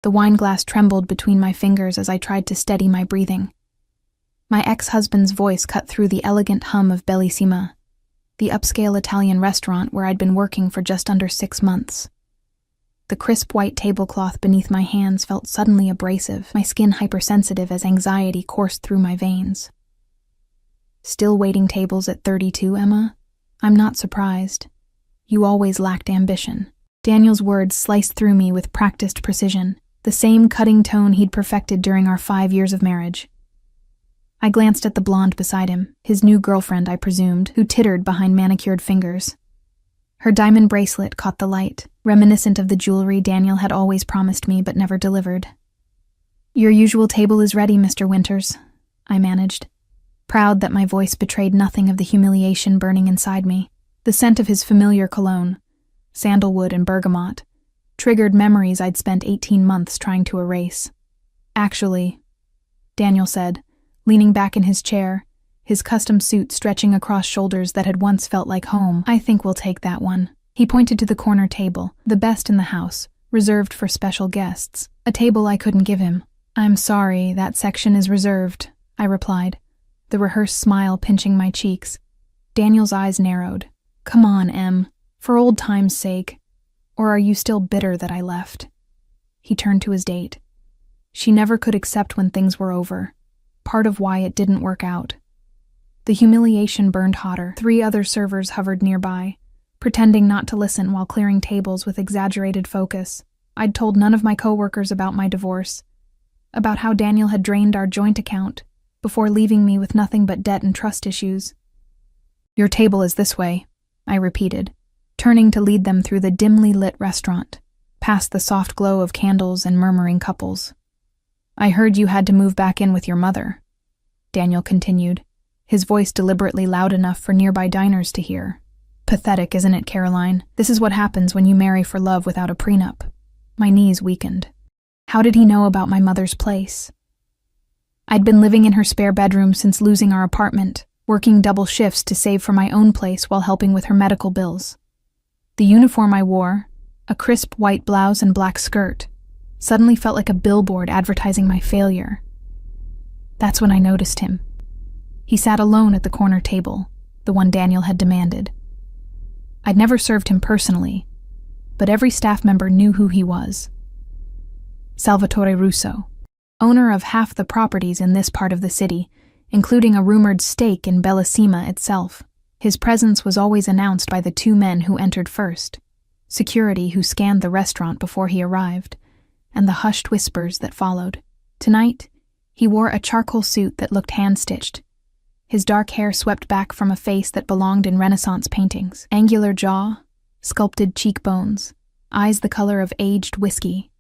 The wine glass trembled between my fingers as I tried to steady my breathing. My ex-husband's voice cut through the elegant hum of Bellissima, the upscale Italian restaurant where I'd been working for just under 6 months. The crisp white tablecloth beneath my hands felt suddenly abrasive, my skin hypersensitive as anxiety coursed through my veins. Still waiting tables at 32, Emma? I'm not surprised. You always lacked ambition. Daniel's words sliced through me with practiced precision, the same cutting tone he'd perfected during our 5 years of marriage. I glanced at the blonde beside him, his new girlfriend, I presumed, who tittered behind manicured fingers. Her diamond bracelet caught the light, reminiscent of the jewelry Daniel had always promised me but never delivered. "Your usual table is ready, Mr. Winters," I managed, proud that my voice betrayed nothing of the humiliation burning inside me. The scent of his familiar cologne, sandalwood and bergamot, triggered memories I'd spent 18 months trying to erase. "Actually," Daniel said, leaning back in his chair, his custom suit stretching across shoulders that had once felt like home, "I think we'll take that one." He pointed to the corner table, the best in the house, reserved for special guests, a table I couldn't give him. "I'm sorry, that section is reserved," I replied, the rehearsed smile pinching my cheeks. Daniel's eyes narrowed. "Come on, Em, for old time's sake. Or are you still bitter that I left?" He turned to his date. She never could accept when things were over, part of why it didn't work out. The humiliation burned hotter. 3 other servers hovered nearby, pretending not to listen while clearing tables with exaggerated focus. I'd told none of my coworkers about my divorce, about how Daniel had drained our joint account before leaving me with nothing but debt and trust issues. "Your table is this way," I repeated, turning to lead them through the dimly lit restaurant, past the soft glow of candles and murmuring couples. "I heard you had to move back in with your mother," Daniel continued, his voice deliberately loud enough for nearby diners to hear. "Pathetic, isn't it, Caroline? This is what happens when you marry for love without a prenup." My knees weakened. How did he know about my mother's place? I'd been living in her spare bedroom since losing our apartment, working double shifts to save for my own place while helping with her medical bills. The uniform I wore, a crisp white blouse and black skirt, suddenly felt like a billboard advertising my failure. That's when I noticed him. He sat alone at the corner table, the one Daniel had demanded. I'd never served him personally, but every staff member knew who he was. Salvatore Russo, owner of half the properties in this part of the city, including a rumored stake in Bellissima itself. His presence was always announced by the 2 men who entered first, security who scanned the restaurant before he arrived, and the hushed whispers that followed. Tonight, he wore a charcoal suit that looked hand-stitched, his dark hair swept back from a face that belonged in Renaissance paintings. Angular jaw, sculpted cheekbones, eyes the color of aged whiskey.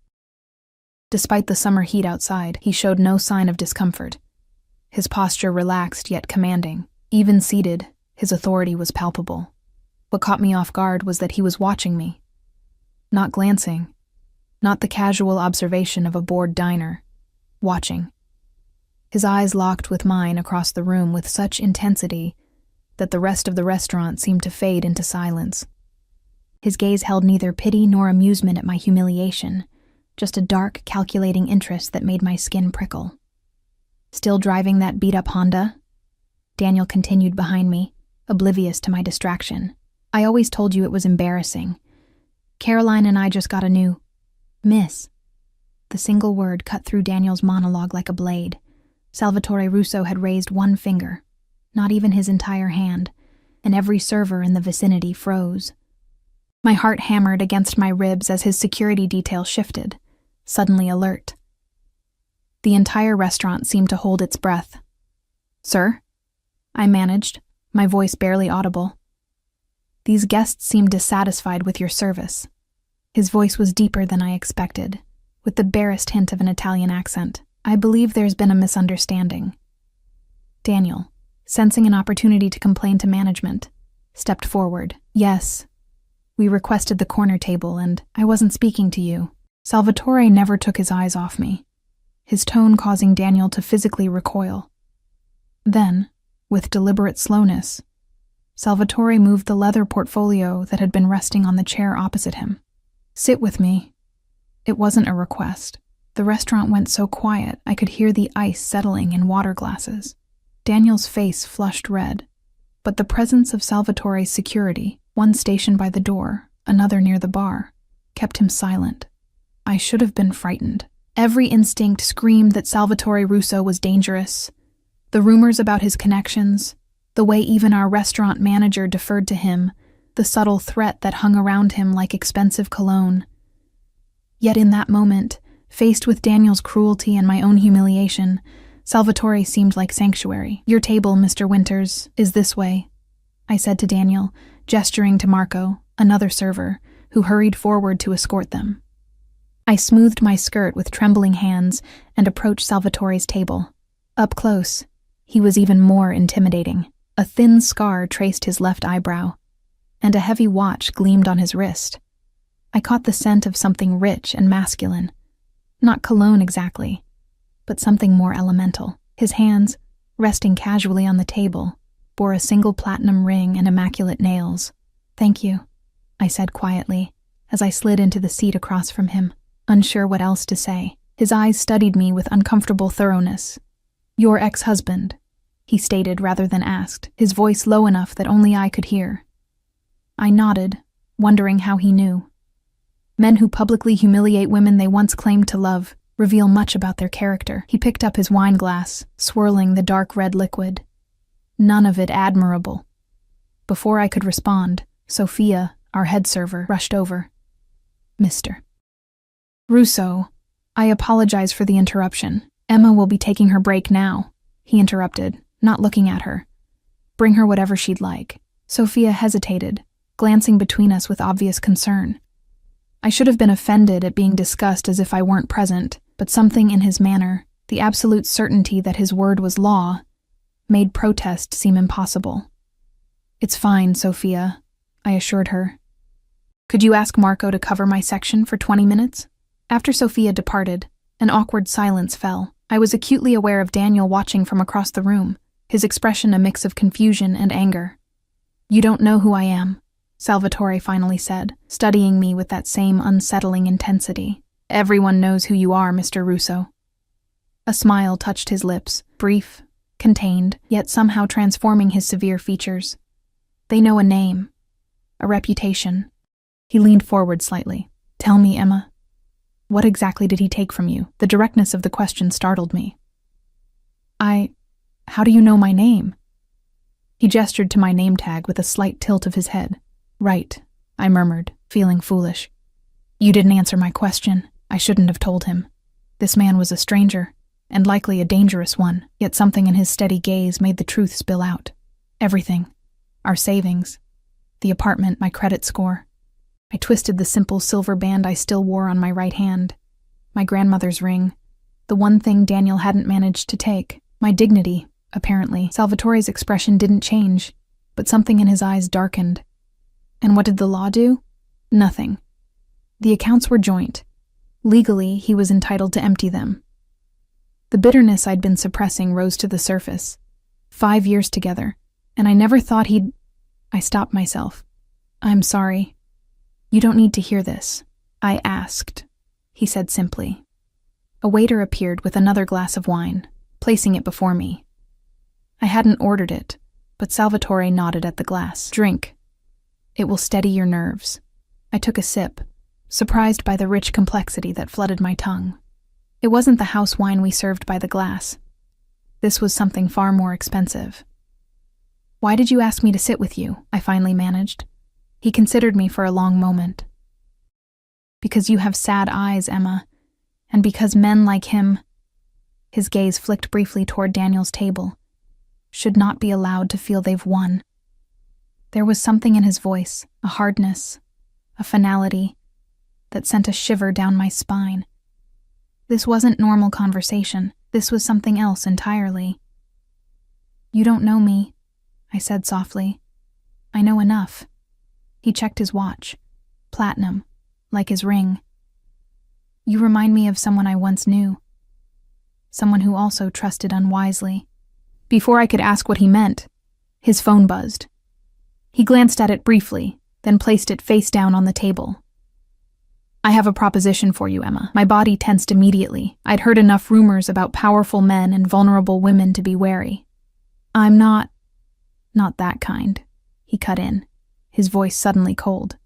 Despite the summer heat outside, he showed no sign of discomfort. His posture relaxed yet commanding. Even seated, his authority was palpable. What caught me off guard was that he was watching me. Not glancing, not the casual observation of a bored diner. Watching. His eyes locked with mine across the room with such intensity that the rest of the restaurant seemed to fade into silence. His gaze held neither pity nor amusement at my humiliation, just a dark, calculating interest that made my skin prickle. "Still driving that beat-up Honda?" Daniel continued behind me, oblivious to my distraction. "I always told you it was embarrassing. Caroline and I just got a new Miss." The single word cut through Daniel's monologue like a blade. Salvatore Russo had raised 1 finger, not even his entire hand, and every server in the vicinity froze. My heart hammered against my ribs as his security detail shifted, suddenly alert. The entire restaurant seemed to hold its breath. "Sir?" I managed, my voice barely audible. "These guests seem dissatisfied with your service." His voice was deeper than I expected, with the barest hint of an Italian accent. "I believe there's been a misunderstanding." Daniel, sensing an opportunity to complain to management, stepped forward. "Yes, we requested the corner table and I wasn't speaking to you." Salvatore never took his eyes off me, his tone causing Daniel to physically recoil. Then, with deliberate slowness, Salvatore moved the leather portfolio that had been resting on the chair opposite him. "Sit with me." It wasn't a request. The restaurant went so quiet I could hear the ice settling in water glasses. Daniel's face flushed red, but the presence of Salvatore's security, one stationed by the door, another near the bar, kept him silent. I should have been frightened. Every instinct screamed that Salvatore Russo was dangerous. The rumors about his connections, the way even our restaurant manager deferred to him, the subtle threat that hung around him like expensive cologne. Yet in that moment, faced with Daniel's cruelty and my own humiliation, Salvatore seemed like sanctuary. "Your table, Mr. Winters, is this way," I said to Daniel, gesturing to Marco, another server, who hurried forward to escort them. I smoothed my skirt with trembling hands and approached Salvatore's table. Up close, he was even more intimidating. A thin scar traced his left eyebrow, and a heavy watch gleamed on his wrist. I caught the scent of something rich and masculine. Not cologne exactly, but something more elemental. His hands, resting casually on the table, bore a single platinum ring and immaculate nails. "Thank you," I said quietly, as I slid into the seat across from him, unsure what else to say. His eyes studied me with uncomfortable thoroughness. "Your ex-husband," he stated rather than asked, his voice low enough that only I could hear. I nodded, wondering how he knew. Men who publicly humiliate women they once claimed to love reveal much about their character. He picked up his wine glass, swirling the dark red liquid. None of it admirable. Before I could respond, Sophia, our head server, rushed over. "Mr. Russo, I apologize for the interruption. Emma will be taking her break now," he interrupted, not looking at her. "Bring her whatever she'd like." Sophia hesitated, glancing between us with obvious concern. I should have been offended at being discussed as if I weren't present, but something in his manner, the absolute certainty that his word was law, made protest seem impossible. "It's fine, Sophia," I assured her. "Could you ask Marco to cover my section for 20 minutes? After Sophia departed, an awkward silence fell. I was acutely aware of Daniel watching from across the room, his expression a mix of confusion and anger. "You don't know who I am," Salvatore finally said, studying me with that same unsettling intensity. "Everyone knows who you are, Mr. Russo." A smile touched his lips, brief, contained, yet somehow transforming his severe features. "They know a name, a reputation." He leaned forward slightly. "Tell me, Emma, what exactly did he take from you?" The directness of the question startled me. How do you know my name?" He gestured to my name tag with a slight tilt of his head. "Right," I murmured, feeling foolish. "You didn't answer my question. I shouldn't have told him. This man was a stranger, and likely a dangerous one, yet something in his steady gaze made the truth spill out. Everything. Our savings. The apartment, my credit score. I twisted the simple silver band I still wore on my right hand. My grandmother's ring. The one thing Daniel hadn't managed to take. My dignity, apparently. Salvatore's expression didn't change, but something in his eyes darkened. And what did the law do? Nothing. The accounts were joint. Legally, he was entitled to empty them. The bitterness I'd been suppressing rose to the surface. 5 years together, and I never thought he'd... I stopped myself. "I'm sorry. You don't need to hear this." "I asked," he said simply. A waiter appeared with another glass of wine, placing it before me. I hadn't ordered it, but Salvatore nodded at the glass. "Drink. It will steady your nerves." I took a sip, surprised by the rich complexity that flooded my tongue. It wasn't the house wine we served by the glass. This was something far more expensive. "Why did you ask me to sit with you?" I finally managed. He considered me for a long moment. "Because you have sad eyes, Emma, and because men like him," his gaze flicked briefly toward Daniel's table, "should not be allowed to feel they've won." There was something in his voice, a hardness, a finality, that sent a shiver down my spine. This wasn't normal conversation. This was something else entirely. "You don't know me," I said softly. "I know enough." He checked his watch. Platinum, like his ring. "You remind me of someone I once knew. Someone who also trusted unwisely." Before I could ask what he meant, his phone buzzed. He glanced at it briefly, then placed it face down on the table. I have a proposition for you, Emma. My body tensed immediately. I'd heard enough rumors about powerful men and vulnerable women to be wary. I'm not that kind, he cut in, his voice suddenly cold.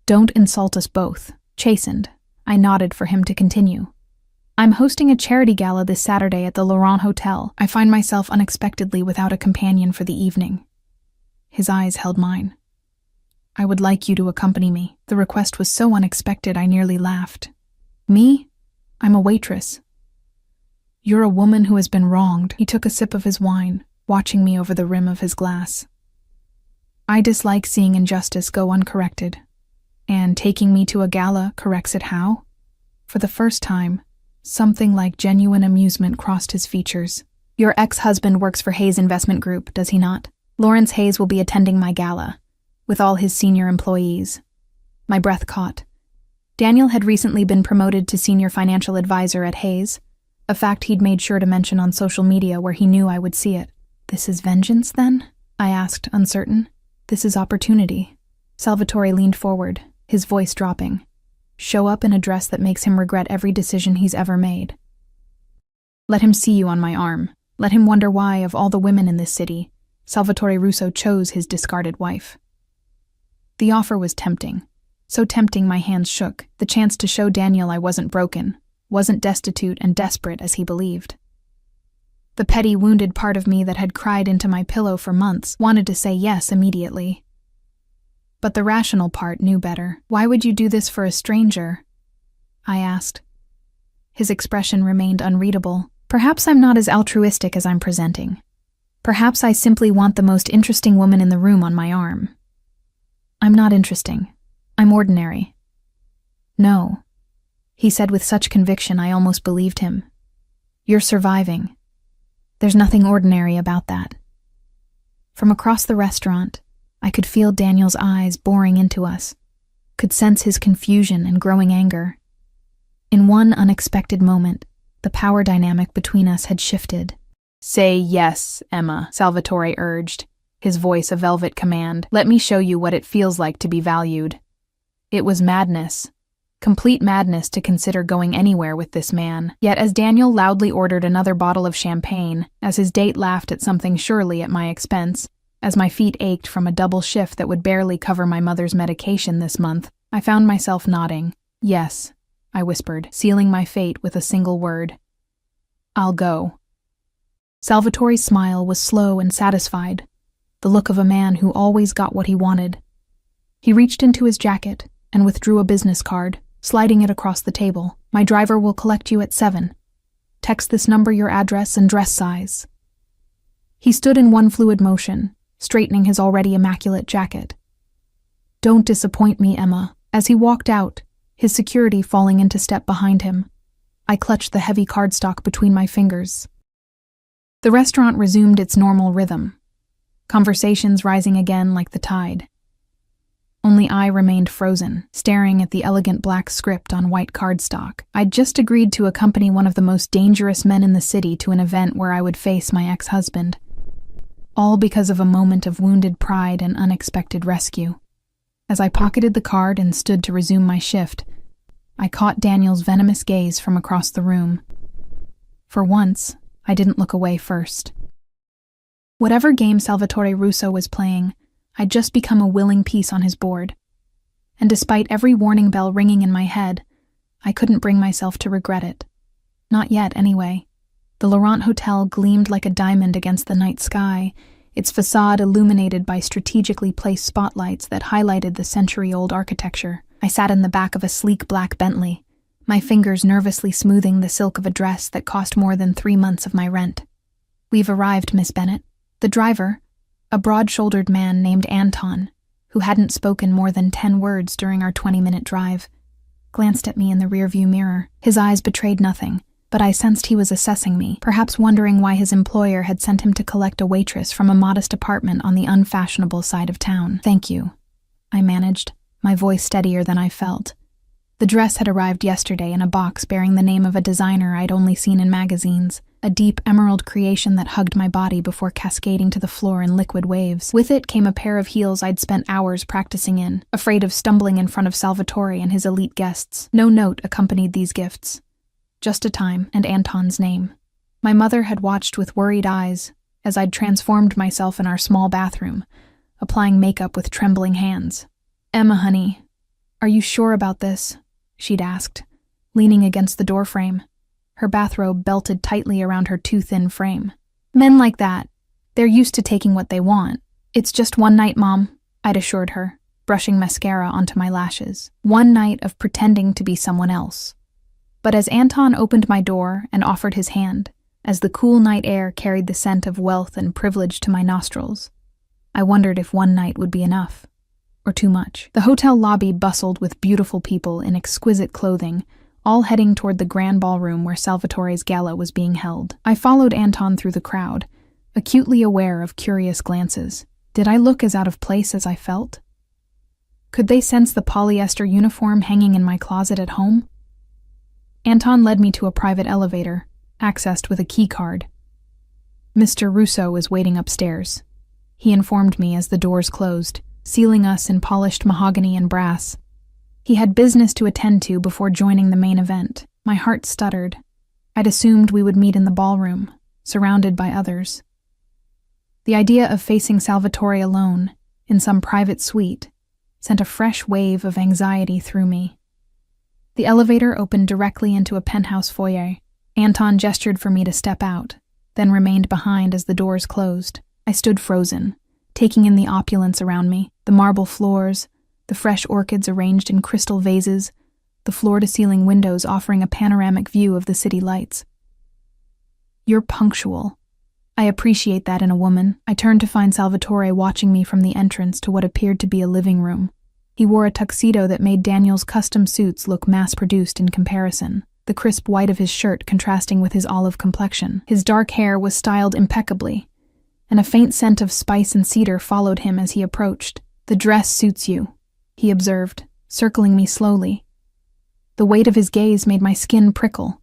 Don't insult us both. Chastened, I nodded for him to continue. I'm hosting a charity gala this Saturday at the Laurent Hotel. I find myself unexpectedly without a companion for the evening. His eyes held mine. I would like you to accompany me. The request was so unexpected I nearly laughed. Me? I'm a waitress. You're a woman who has been wronged. He took a sip of his wine, watching me over the rim of his glass. I dislike seeing injustice go uncorrected. And taking me to a gala corrects it how? For the first time, something like genuine amusement crossed his features. Your ex-husband works for Hayes Investment Group, does he not? Lawrence Hayes will be attending my gala, with all his senior employees. My breath caught. Daniel had recently been promoted to senior financial advisor at Hayes, a fact he'd made sure to mention on social media where he knew I would see it. This is vengeance, then? I asked, uncertain. This is opportunity. Salvatore leaned forward, his voice dropping. Show up in a dress that makes him regret every decision he's ever made. Let him see you on my arm. Let him wonder why, of all the women in this city, Salvatore Russo chose his discarded wife. The offer was tempting. So tempting my hands shook, the chance to show Daniel I wasn't broken, wasn't destitute and desperate as he believed. The petty, wounded part of me that had cried into my pillow for months wanted to say yes immediately. But the rational part knew better. Why would you do this for a stranger? I asked. His expression remained unreadable. Perhaps I'm not as altruistic as I'm presenting. Perhaps I simply want the most interesting woman in the room on my arm. I'm not interesting. I'm ordinary. No, he said with such conviction I almost believed him. You're surviving. There's nothing ordinary about that. From across the restaurant, I could feel Daniel's eyes boring into us, could sense his confusion and growing anger. In one unexpected moment, the power dynamic between us had shifted. Say yes, Emma, Salvatore urged, his voice a velvet command. Let me show you what it feels like to be valued. It was madness, complete madness to consider going anywhere with this man. Yet as Daniel loudly ordered another bottle of champagne, as his date laughed at something surely at my expense, as my feet ached from a double shift that would barely cover my mother's medication this month, I found myself nodding. Yes, I whispered, sealing my fate with a single word. I'll go. Salvatore's smile was slow and satisfied, the look of a man who always got what he wanted. He reached into his jacket and withdrew a business card, sliding it across the table. My driver will collect you at 7. Text this number your address and dress size. He stood in one fluid motion, straightening his already immaculate jacket. Don't disappoint me, Emma. As he walked out, his security falling into step behind him, I clutched the heavy cardstock between my fingers. The restaurant resumed its normal rhythm, conversations rising again like the tide. Only I remained frozen, staring at the elegant black script on white cardstock. I'd just agreed to accompany one of the most dangerous men in the city to an event where I would face my ex-husband. All because of a moment of wounded pride and unexpected rescue. As I pocketed the card and stood to resume my shift, I caught Daniel's venomous gaze from across the room. For once, I didn't look away first. Whatever game Salvatore Russo was playing, I'd just become a willing piece on his board. And despite every warning bell ringing in my head, I couldn't bring myself to regret it. Not yet, anyway. The Laurent Hotel gleamed like a diamond against the night sky, its facade illuminated by strategically placed spotlights that highlighted the century-old architecture. I sat in the back of a sleek black Bentley, my fingers nervously smoothing the silk of a dress that cost more than 3 months of my rent. We've arrived, Miss Bennett. The driver, a broad-shouldered man named Anton, who hadn't spoken more than 10 words during our 20-minute drive, glanced at me in the rearview mirror. His eyes betrayed nothing, but I sensed he was assessing me, perhaps wondering why his employer had sent him to collect a waitress from a modest apartment on the unfashionable side of town. Thank you, I managed, my voice steadier than I felt. The dress had arrived yesterday in a box bearing the name of a designer I'd only seen in magazines, a deep emerald creation that hugged my body before cascading to the floor in liquid waves. With it came a pair of heels I'd spent hours practicing in, afraid of stumbling in front of Salvatore and his elite guests. No note accompanied these gifts, just a time and Anton's name. My mother had watched with worried eyes as I'd transformed myself in our small bathroom, applying makeup with trembling hands. "Emma, honey, are you sure about this?" she'd asked, leaning against the doorframe, her bathrobe belted tightly around her too-thin frame. "Men like that, they're used to taking what they want. It's just one night, Mom," I'd assured her, brushing mascara onto my lashes. One night of pretending to be someone else. But as Anton opened my door and offered his hand, as the cool night air carried the scent of wealth and privilege to my nostrils, I wondered if one night would be enough. Or too much. The hotel lobby bustled with beautiful people in exquisite clothing, all heading toward the grand ballroom where Salvatore's gala was being held. I followed Anton through the crowd, acutely aware of curious glances. Did I look as out of place as I felt? Could they sense the polyester uniform hanging in my closet at home? Anton led me to a private elevator, accessed with a key card. "Mr. Russo is waiting upstairs," he informed me as the doors closed, sealing us in polished mahogany and brass. He had business to attend to before joining the main event. My heart stuttered. I'd assumed we would meet in the ballroom, surrounded by others. The idea of facing Salvatore alone, in some private suite, sent a fresh wave of anxiety through me. The elevator opened directly into a penthouse foyer. Anton gestured for me to step out, then remained behind as the doors closed. I stood frozen, taking in the opulence around me, the marble floors, the fresh orchids arranged in crystal vases, the floor-to-ceiling windows offering a panoramic view of the city lights. "You're punctual. I appreciate that in a woman." I turned to find Salvatore watching me from the entrance to what appeared to be a living room. He wore a tuxedo that made Daniel's custom suits look mass-produced in comparison, the crisp white of his shirt contrasting with his olive complexion. His dark hair was styled impeccably, and a faint scent of spice and cedar followed him as he approached. "The dress suits you," he observed, circling me slowly. The weight of his gaze made my skin prickle,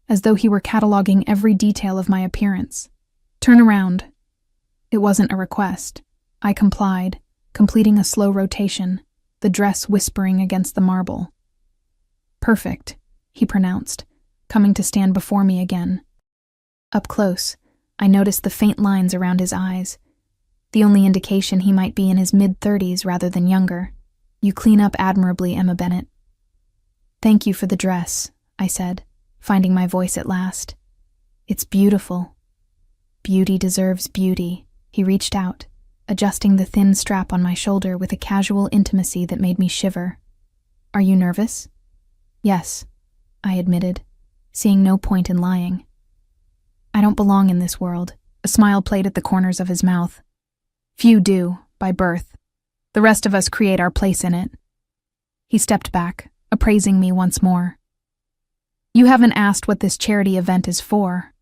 as though he were cataloging every detail of my appearance. "Turn around." It wasn't a request. I complied, completing a slow rotation, the dress whispering against the marble. "Perfect," he pronounced, coming to stand before me again. Up close, I noticed the faint lines around his eyes, the only indication he might be in his mid-30s rather than younger. "You clean up admirably, Emma Bennett." "Thank you for the dress," I said, finding my voice at last. "It's beautiful." "Beauty deserves beauty." He reached out, adjusting the thin strap on my shoulder with a casual intimacy that made me shiver. "Are you nervous?" "Yes," I admitted, seeing no point in lying. "I don't belong in this world." A smile played at the corners of his mouth. "Few do, by birth. The rest of us create our place in it." He stepped back, appraising me once more. "You haven't asked what this charity event is for."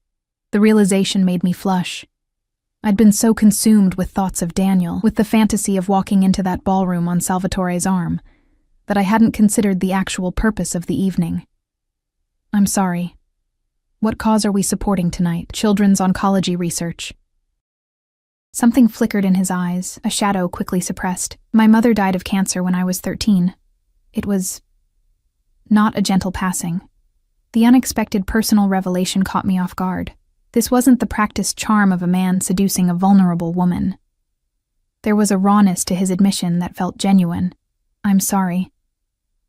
The realization made me flush. I'd been so consumed with thoughts of Daniel, with the fantasy of walking into that ballroom on Salvatore's arm, that I hadn't considered the actual purpose of the evening. "I'm sorry. What cause are we supporting tonight?" "Children's oncology research." Something flickered in his eyes, a shadow quickly suppressed. "My mother died of cancer when I was 13. It was not a gentle passing. The unexpected personal revelation caught me off guard. This wasn't the practiced charm of a man seducing a vulnerable woman. There was a rawness to his admission that felt genuine. "I'm sorry,"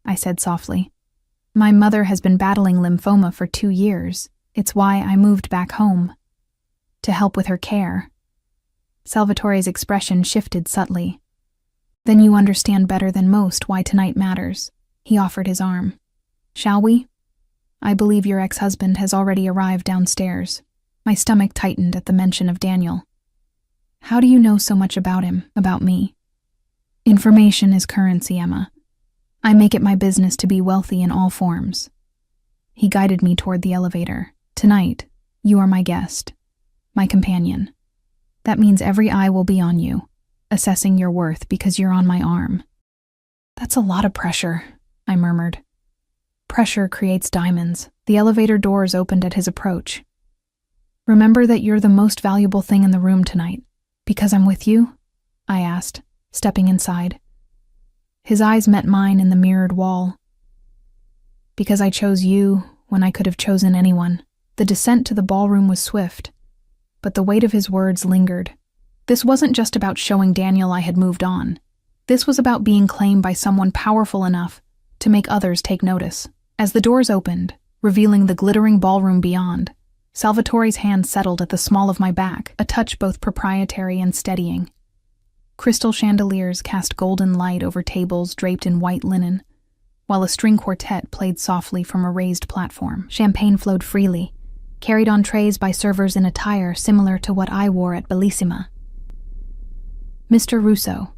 I said softly. "My mother has been battling lymphoma for 2 years. It's why I moved back home. To help with her care." Salvatore's expression shifted subtly. "Then you understand better than most why tonight matters." He offered his arm. "Shall we? I believe your ex-husband has already arrived downstairs." My stomach tightened at the mention of Daniel. "How do you know so much about him, about me?" "Information is currency, Emma. I make it my business to be wealthy in all forms." He guided me toward the elevator. "Tonight, you are my guest, my companion. That means every eye will be on you, assessing your worth because you're on my arm." "That's a lot of pressure," I murmured. Pressure creates diamonds. The elevator doors opened at his approach. "Remember that you're the most valuable thing in the room tonight. Because I'm with you?" I asked, stepping inside. His eyes met mine in the mirrored wall. "Because I chose you when I could have chosen anyone." The descent to the ballroom was swift, but the weight of his words lingered. This wasn't just about showing Daniel I had moved on. This was about being claimed by someone powerful enough to make others take notice. As the doors opened, revealing the glittering ballroom beyond, Salvatore's hand settled at the small of my back, a touch both proprietary and steadying. Crystal chandeliers cast golden light over tables draped in white linen, while a string quartet played softly from a raised platform. Champagne flowed freely, carried on trays by servers in attire similar to what I wore at Bellissima. "Mr. Russo."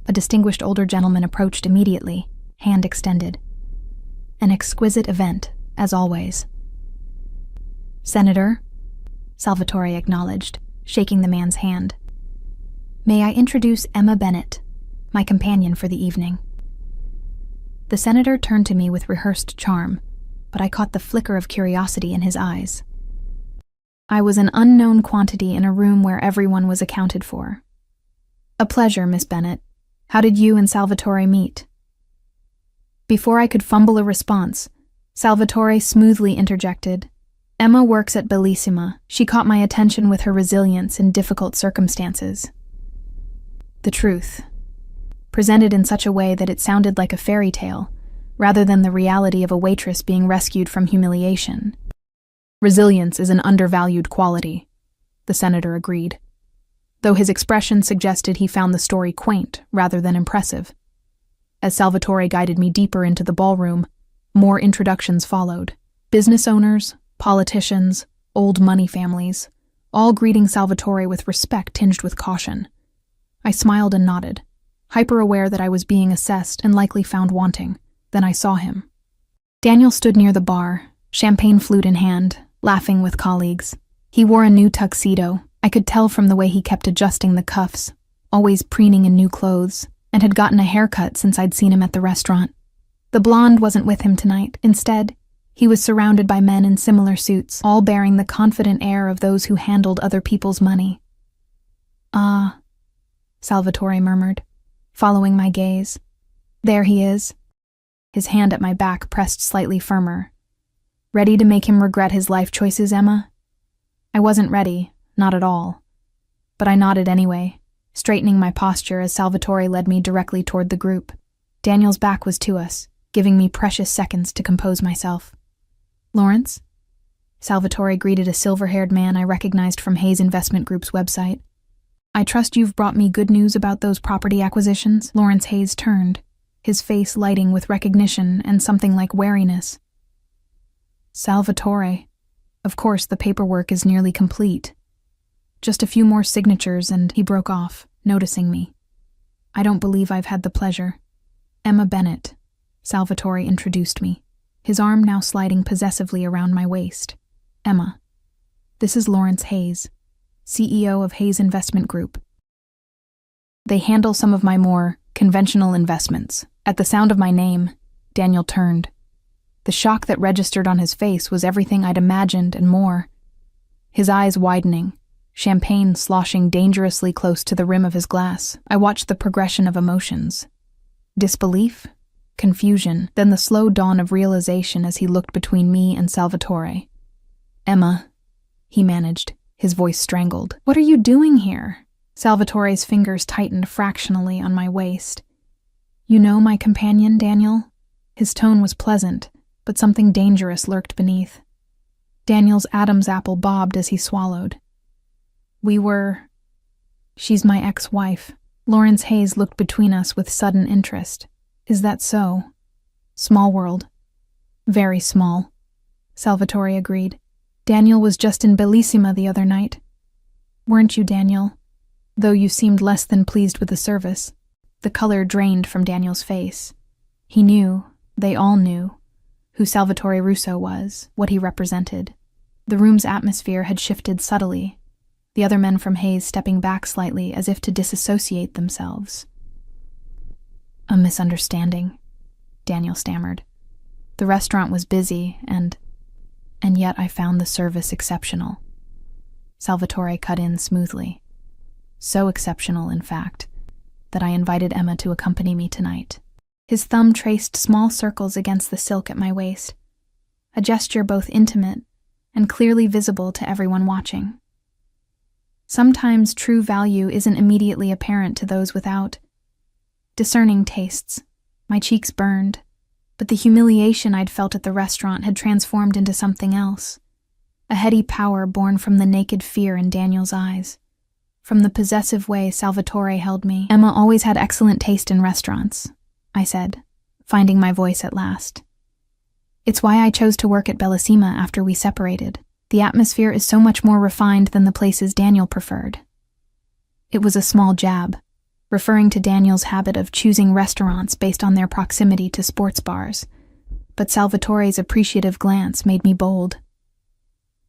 A distinguished older gentleman approached immediately, hand extended. "An exquisite event, as always." "Senator," Salvatore acknowledged, shaking the man's hand. "May I introduce Emma Bennett, my companion for the evening." The senator turned to me with rehearsed charm, but I caught the flicker of curiosity in his eyes. I was an unknown quantity in a room where everyone was accounted for. "A pleasure, Miss Bennett. How did you and Salvatore meet?" Before I could fumble a response, Salvatore smoothly interjected. "Emma works at Bellissima. She caught my attention with her resilience in difficult circumstances." The truth, presented in such a way that it sounded like a fairy tale, rather than the reality of a waitress being rescued from humiliation. "Resilience is an undervalued quality," the senator agreed, though his expression suggested he found the story quaint rather than impressive. As Salvatore guided me deeper into the ballroom, more introductions followed. Business owners, politicians, old money families, all greeting Salvatore with respect tinged with caution. I smiled and nodded, hyper-aware that I was being assessed and likely found wanting. Then I saw him. Daniel stood near the bar, champagne flute in hand, laughing with colleagues. He wore a new tuxedo. I could tell from the way he kept adjusting the cuffs, always preening in new clothes, and had gotten a haircut since I'd seen him at the restaurant. The blonde wasn't with him tonight. Instead, he was surrounded by men in similar suits, all bearing the confident air of those who handled other people's money. "Ah," Salvatore murmured, following my gaze. "There he is." His hand at my back pressed slightly firmer. "Ready to make him regret his life choices, Emma?" I wasn't ready, not at all. But I nodded anyway, straightening my posture as Salvatore led me directly toward the group. Daniel's back was to us, giving me precious seconds to compose myself. "Lawrence?" Salvatore greeted a silver-haired man I recognized from Hayes Investment Group's website. "I trust you've brought me good news about those property acquisitions?" Lawrence Hayes turned, his face lighting with recognition and something like wariness. "Salvatore, of course the paperwork is nearly complete. Just a few more signatures," and he broke off, noticing me. "I don't believe I've had the pleasure." "Emma Bennett," Salvatore introduced me, his arm now sliding possessively around my waist. "Emma, this is Lawrence Hayes, CEO of Hayes Investment Group. They handle some of my more conventional investments." At the sound of my name, Daniel turned. The shock that registered on his face was everything I'd imagined and more. His eyes widening, champagne sloshing dangerously close to the rim of his glass, I watched the progression of emotions. Disbelief, confusion, then the slow dawn of realization as he looked between me and Salvatore. "Emma," he managed, his voice strangled. "What are you doing here?" Salvatore's fingers tightened fractionally on my waist. "You know my companion, Daniel?" His tone was pleasant, but something dangerous lurked beneath. Daniel's Adam's apple bobbed as he swallowed. She's my ex-wife." Lawrence Hayes looked between us with sudden interest. "Is that so?" "Small world." "Very small," Salvatore agreed. "Daniel was just in Bellissima the other night. Weren't you, Daniel? Though you seemed less than pleased with the service." The color drained from Daniel's face. He knew, they all knew, who Salvatore Russo was, what he represented. The room's atmosphere had shifted subtly, the other men from Hayes stepping back slightly as if to disassociate themselves. "A misunderstanding," Daniel stammered. The restaurant was busy, and yet I found the service exceptional. Salvatore cut in smoothly. So exceptional, in fact, that I invited Emma to accompany me tonight. His thumb traced small circles against the silk at my waist, a gesture both intimate and clearly visible to everyone watching. Sometimes true value isn't immediately apparent to those without discerning tastes. My cheeks burned, but the humiliation I'd felt at the restaurant had transformed into something else, a heady power born from the naked fear in Daniel's eyes, from the possessive way Salvatore held me. Emma always had excellent taste in restaurants, I said, finding my voice at last. It's why I chose to work at Bellissima after we separated. The atmosphere is so much more refined than the places Daniel preferred. It was a small jab, referring to Daniel's habit of choosing restaurants based on their proximity to sports bars, but Salvatore's appreciative glance made me bold.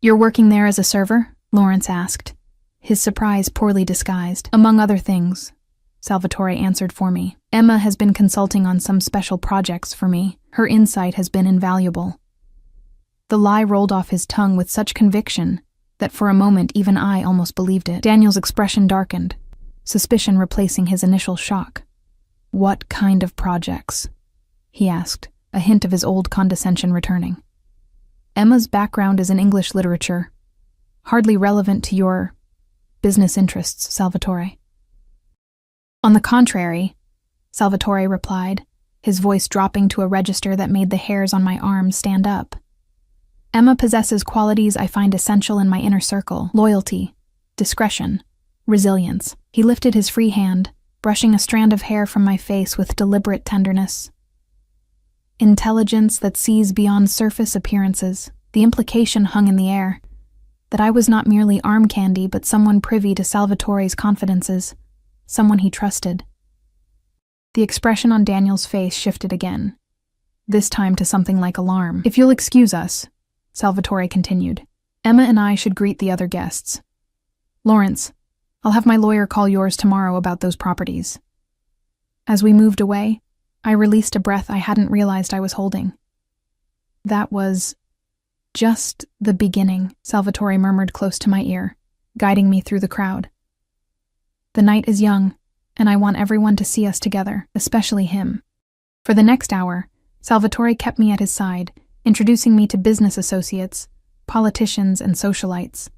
"You're working there as a server?" Lawrence asked, his surprise poorly disguised. "Among other things," Salvatore answered for me. "Emma has been consulting on some special projects for me. Her insight has been invaluable." The lie rolled off his tongue with such conviction that for a moment even I almost believed it. Daniel's expression darkened, suspicion replacing his initial shock. "What kind of projects?" he asked, a hint of his old condescension returning. "Emma's background is in English literature, hardly relevant to your business interests, Salvatore." "On the contrary," Salvatore replied, his voice dropping to a register that made the hairs on my arms stand up. "Emma possesses qualities I find essential in my inner circle: loyalty, discretion, resilience." He lifted his free hand, brushing a strand of hair from my face with deliberate tenderness. "Intelligence that sees beyond surface appearances." The implication hung in the air, that I was not merely arm candy but someone privy to Salvatore's confidences, someone he trusted. The expression on Daniel's face shifted again, this time to something like alarm. "If you'll excuse us," Salvatore continued, "Emma and I should greet the other guests. Lawrence, I'll have my lawyer call yours tomorrow about those properties." As we moved away, I released a breath I hadn't realized I was holding. "That was just the beginning," Salvatore murmured close to my ear, guiding me through the crowd. "The night is young, and I want everyone to see us together, especially him." For the next hour, Salvatore kept me at his side, introducing me to business associates, politicians, and socialites.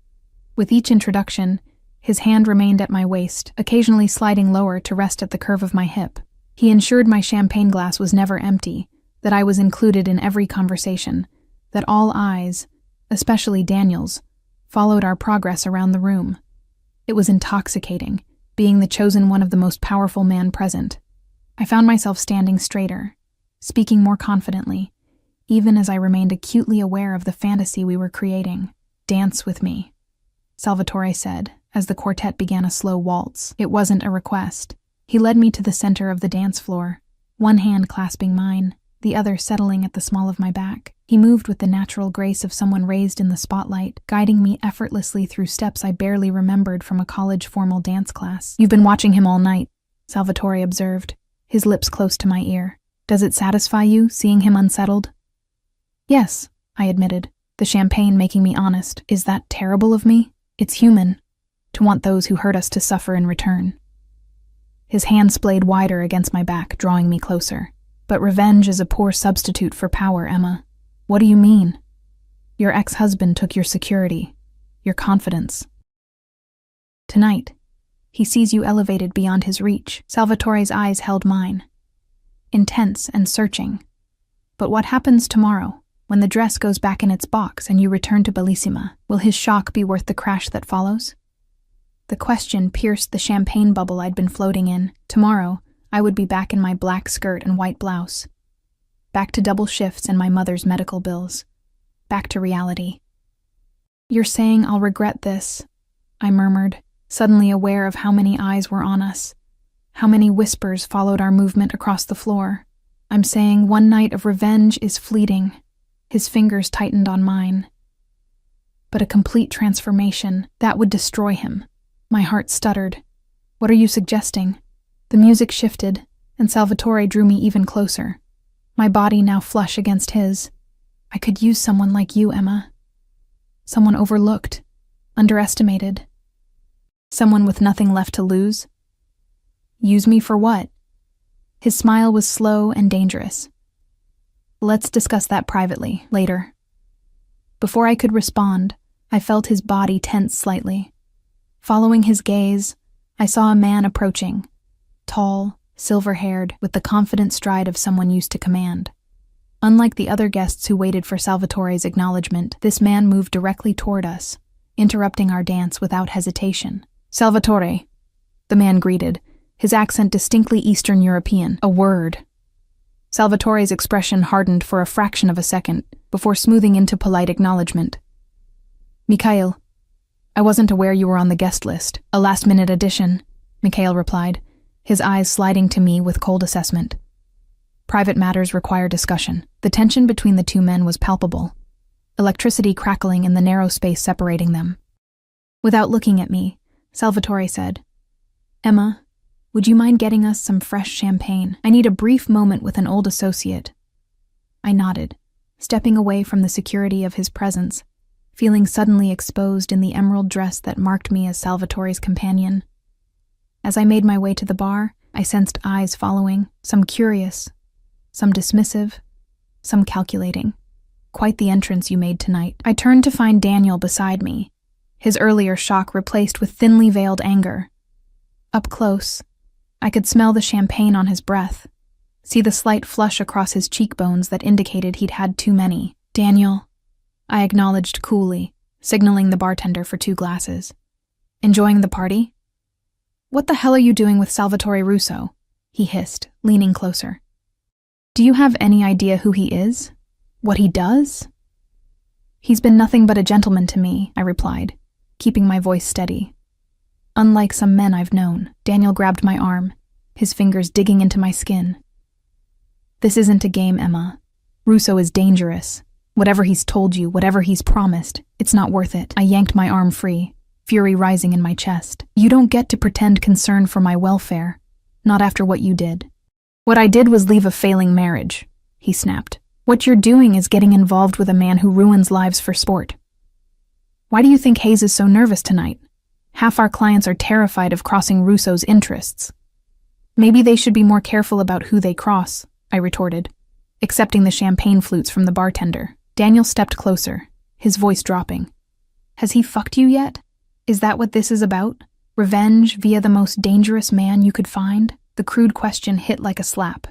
With each introduction, his hand remained at my waist, occasionally sliding lower to rest at the curve of my hip. He ensured my champagne glass was never empty, that I was included in every conversation, that all eyes, especially Daniel's, followed our progress around the room. It was intoxicating, being the chosen one of the most powerful man present. I found myself standing straighter, speaking more confidently, even as I remained acutely aware of the fantasy we were creating. "Dance with me," Salvatore said, as the quartet began a slow waltz. It wasn't a request. He led me to the center of the dance floor, one hand clasping mine, the other settling at the small of my back. He moved with the natural grace of someone raised in the spotlight, guiding me effortlessly through steps I barely remembered from a college formal dance class. "You've been watching him all night," Salvatore observed, his lips close to my ear. "Does it satisfy you, seeing him unsettled?" "Yes," I admitted, the champagne making me honest. "Is that terrible of me? It's human, to want those who hurt us to suffer in return." His hand splayed wider against my back, drawing me closer. "But revenge is a poor substitute for power, Emma." "What do you mean?" "Your ex-husband took your security, your confidence. Tonight, he sees you elevated beyond his reach." Salvatore's eyes held mine, intense and searching. "But what happens tomorrow, when the dress goes back in its box and you return to Bellissima? Will his shock be worth the crash that follows?" The question pierced the champagne bubble I'd been floating in. Tomorrow, I would be back in my black skirt and white blouse. Back to double shifts and my mother's medical bills. Back to reality. "You're saying I'll regret this," I murmured, suddenly aware of how many eyes were on us, how many whispers followed our movement across the floor. "I'm saying one night of revenge is fleeting." His fingers tightened on mine. "But a complete transformation, that would destroy him." My heart stuttered. "What are you suggesting?" The music shifted, and Salvatore drew me even closer. my body now flush against his. I could use someone like you, Emma. Someone overlooked, underestimated. Someone with nothing left to lose. Use me for what? His smile was slow and dangerous. Let's discuss that privately, later. Before I could respond, I felt his body tense slightly. Following his gaze, I saw a man approaching, tall, silver-haired, with the confident stride of someone used to command. Unlike the other guests who waited for Salvatore's acknowledgement, this man moved directly toward us, interrupting our dance without hesitation. "Salvatore," the man greeted, his accent distinctly Eastern European. "A word." Salvatore's expression hardened for a fraction of a second, before smoothing into polite acknowledgement. "Mikhail, I wasn't aware you were on the guest list. A last-minute addition," Mikhail replied, his eyes sliding to me with cold assessment. "Private matters require discussion." The tension between the two men was palpable, electricity crackling in the narrow space separating them. Without looking at me, Salvatore said, "Emma, would you mind getting us some fresh champagne? I need a brief moment with an old associate." I nodded, stepping away from the security of his presence, feeling suddenly exposed in the emerald dress that marked me as Salvatore's companion. As I made my way to the bar, I sensed eyes following, some curious, some dismissive, some calculating. Quite the entrance you made tonight. I turned to find Daniel beside me, his earlier shock replaced with thinly veiled anger. Up close, I could smell the champagne on his breath, see the slight flush across his cheekbones that indicated he'd had too many. "Daniel," I acknowledged coolly, signaling the bartender for 2 glasses. "Enjoying the party?" "What the hell are you doing with Salvatore Russo?" he hissed, leaning closer. "Do you have any idea who he is? What he does?" "He's been nothing but a gentleman to me," I replied, keeping my voice steady. "Unlike some men I've known." Daniel grabbed my arm, his fingers digging into my skin. "This isn't a game, Emma. Russo is dangerous. Whatever he's told you, whatever he's promised, it's not worth it." I yanked my arm free, fury rising in my chest. "You don't get to pretend concern for my welfare, not after what you did." "What I did was leave a failing marriage," he snapped. "What you're doing is getting involved with a man who ruins lives for sport. Why do you think Hayes is so nervous tonight? Half our clients are terrified of crossing Russo's interests." "Maybe they should be more careful about who they cross," I retorted, accepting the champagne flutes from the bartender. Daniel stepped closer, his voice dropping. "Has he fucked you yet? Is that what this is about? Revenge via the most dangerous man you could find?" The crude question hit like a slap.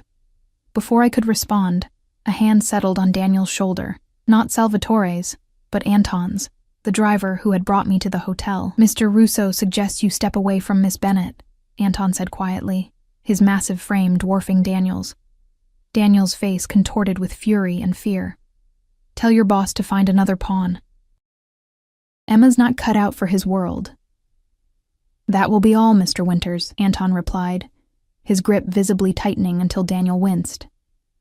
Before I could respond, a hand settled on Daniel's shoulder, not Salvatore's, but Anton's, the driver who had brought me to the hotel. "Mr. Russo suggests you step away from Miss Bennett," Anton said quietly, his massive frame dwarfing Daniel's. Daniel's face contorted with fury and fear. "Tell your boss to find another pawn." "Emma's not cut out for his world." "That will be all, Mr. Winters," Anton replied, his grip visibly tightening until Daniel winced.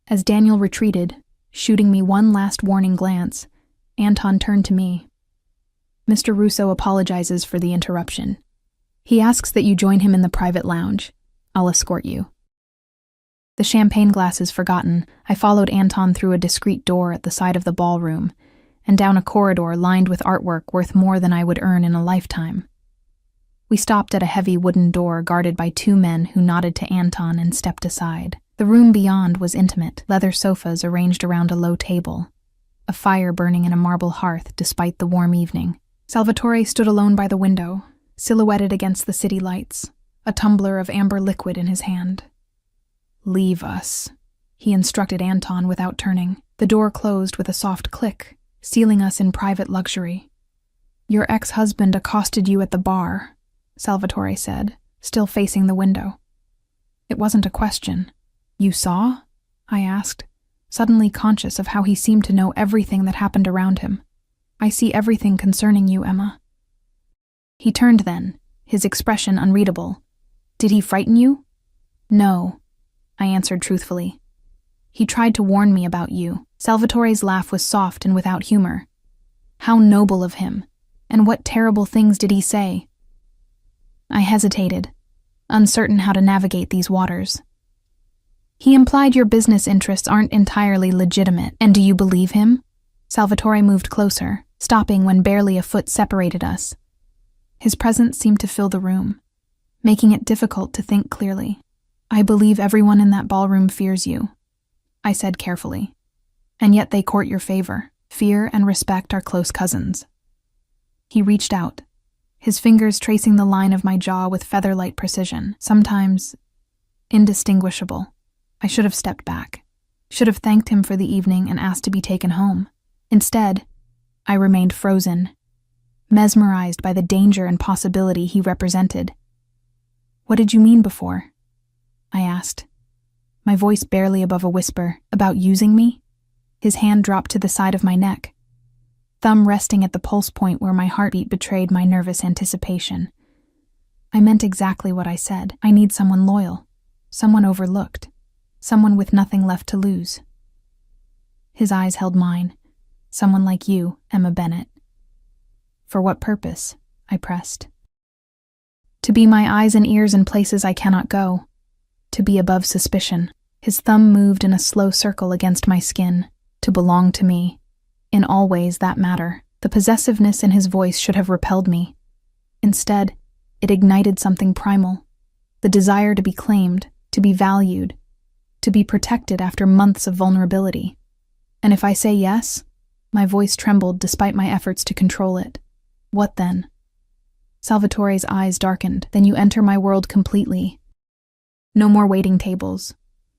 As Daniel retreated, shooting me one last warning glance, Anton turned to me. "Mr. Russo apologizes for the interruption. He asks that you join him in the private lounge. I'll escort you." The champagne glasses forgotten, I followed Anton through a discreet door at the side of the ballroom and down a corridor lined with artwork worth more than I would earn in a lifetime. We stopped at a heavy wooden door guarded by 2 men who nodded to Anton and stepped aside. The room beyond was intimate, leather sofas arranged around a low table, a fire burning in a marble hearth despite the warm evening. Salvatore stood alone by the window, silhouetted against the city lights, a tumbler of amber liquid in his hand. "Leave us," he instructed Anton without turning. The door closed with a soft click, sealing us in private luxury. "Your ex-husband accosted you at the bar," Salvatore said, still facing the window. It wasn't a question. "You saw?" I asked, suddenly conscious of how he seemed to know everything that happened around him. "I see everything concerning you, Emma." He turned then, his expression unreadable. "Did he frighten you?" "No," I answered truthfully. "He tried to warn me about you." Salvatore's laugh was soft and without humor. "How noble of him, and what terrible things did he say?" I hesitated, uncertain how to navigate these waters. He implied your business interests aren't entirely legitimate. And do you believe him? Salvatore moved closer, stopping when barely a foot separated us. His presence seemed to fill the room, making it difficult to think clearly. I believe everyone in that ballroom fears you, I said carefully. And yet they court your favor. Fear and respect are close cousins. He reached out, his fingers tracing the line of my jaw with feather-light precision, sometimes indistinguishable. I should have stepped back, should have thanked him for the evening and asked to be taken home. Instead, I remained frozen, mesmerized by the danger and possibility he represented. What did you mean before? I asked, my voice barely above a whisper. About using me? His hand dropped to the side of my neck, thumb resting at the pulse point where my heartbeat betrayed my nervous anticipation. I meant exactly what I said. I need someone loyal, someone overlooked, someone with nothing left to lose. His eyes held mine. Someone like you, Emma Bennett. For what purpose? I pressed. To be my eyes and ears in places I cannot go. To be above suspicion. His thumb moved in a slow circle against my skin. To belong to me. In all ways that matter. The possessiveness in his voice should have repelled me. Instead, it ignited something primal. The desire to be claimed, to be valued, to be protected after months of vulnerability. And if I say yes? My voice trembled despite my efforts to control it. What then? Salvatore's eyes darkened. Then you enter my world completely. No more waiting tables.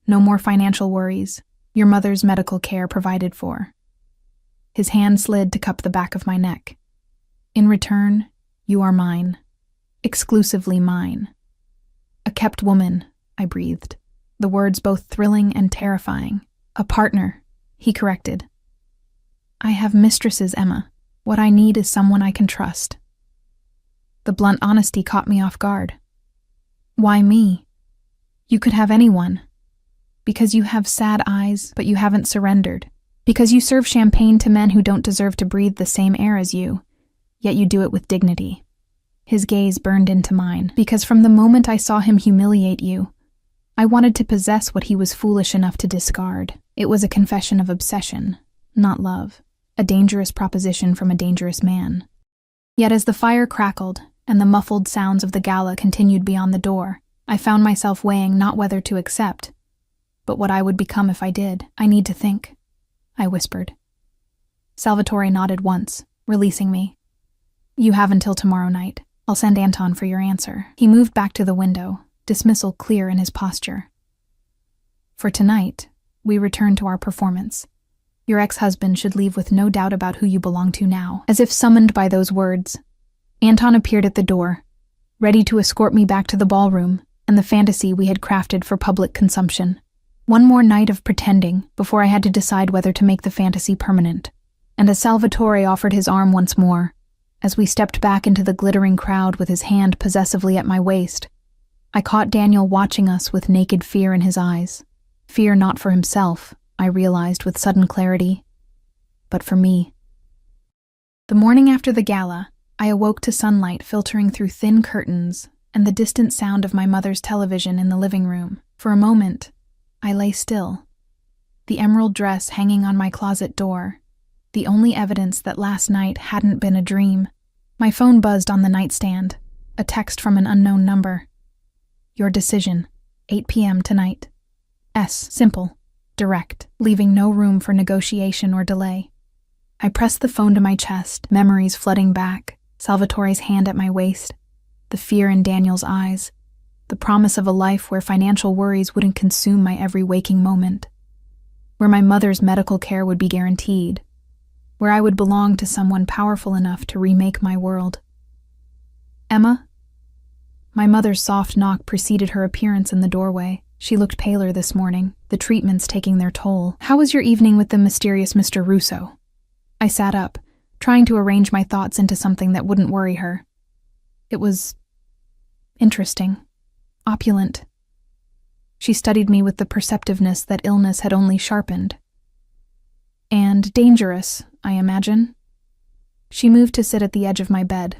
No more financial worries. Your mother's medical care provided for. His hand slid to cup the back of my neck. In return, you are mine. Exclusively mine. A kept woman, I breathed, the words both thrilling and terrifying. A partner, he corrected. I have mistresses, Emma. What I need is someone I can trust. The blunt honesty caught me off guard. Why me? You could have anyone. Because you have sad eyes, but you haven't surrendered. Because you serve champagne to men who don't deserve to breathe the same air as you, yet you do it with dignity. His gaze burned into mine. Because from the moment I saw him humiliate you, I wanted to possess what he was foolish enough to discard. It was a confession of obsession, not love. A dangerous proposition from a dangerous man. Yet as the fire crackled and the muffled sounds of the gala continued beyond the door, I found myself weighing not whether to accept, but what I would become if I did. I need to think, I whispered. Salvatore nodded once, releasing me. You have until tomorrow night. I'll send Anton for your answer. He moved back to the window, dismissal clear in his posture. For tonight, we return to our performance. Your ex-husband should leave with no doubt about who you belong to now. As if summoned by those words, Anton appeared at the door, ready to escort me back to the ballroom and the fantasy we had crafted for public consumption. One more night of pretending before I had to decide whether to make the fantasy permanent. And as Salvatore offered his arm once more, as we stepped back into the glittering crowd with his hand possessively at my waist, I caught Daniel watching us with naked fear in his eyes. Fear not for himself, I realized with sudden clarity, but for me. The morning after the gala, I awoke to sunlight filtering through thin curtains and the distant sound of my mother's television in the living room. For a moment, I lay still, the emerald dress hanging on my closet door, the only evidence that last night hadn't been a dream. My phone buzzed on the nightstand, a text from an unknown number. Your decision, 8 p.m. tonight. Simple. Direct, leaving no room for negotiation or delay. I pressed the phone to my chest, memories flooding back, Salvatore's hand at my waist, the fear in Daniel's eyes, the promise of a life where financial worries wouldn't consume my every waking moment, where my mother's medical care would be guaranteed, where I would belong to someone powerful enough to remake my world. Emma? My mother's soft knock preceded her appearance in the doorway. She looked paler this morning, the treatments taking their toll. How was your evening with the mysterious Mr. Russo? I sat up, trying to arrange my thoughts into something that wouldn't worry her. It was interesting, opulent. She studied me with the perceptiveness that illness had only sharpened. And dangerous, I imagine. She moved to sit at the edge of my bed,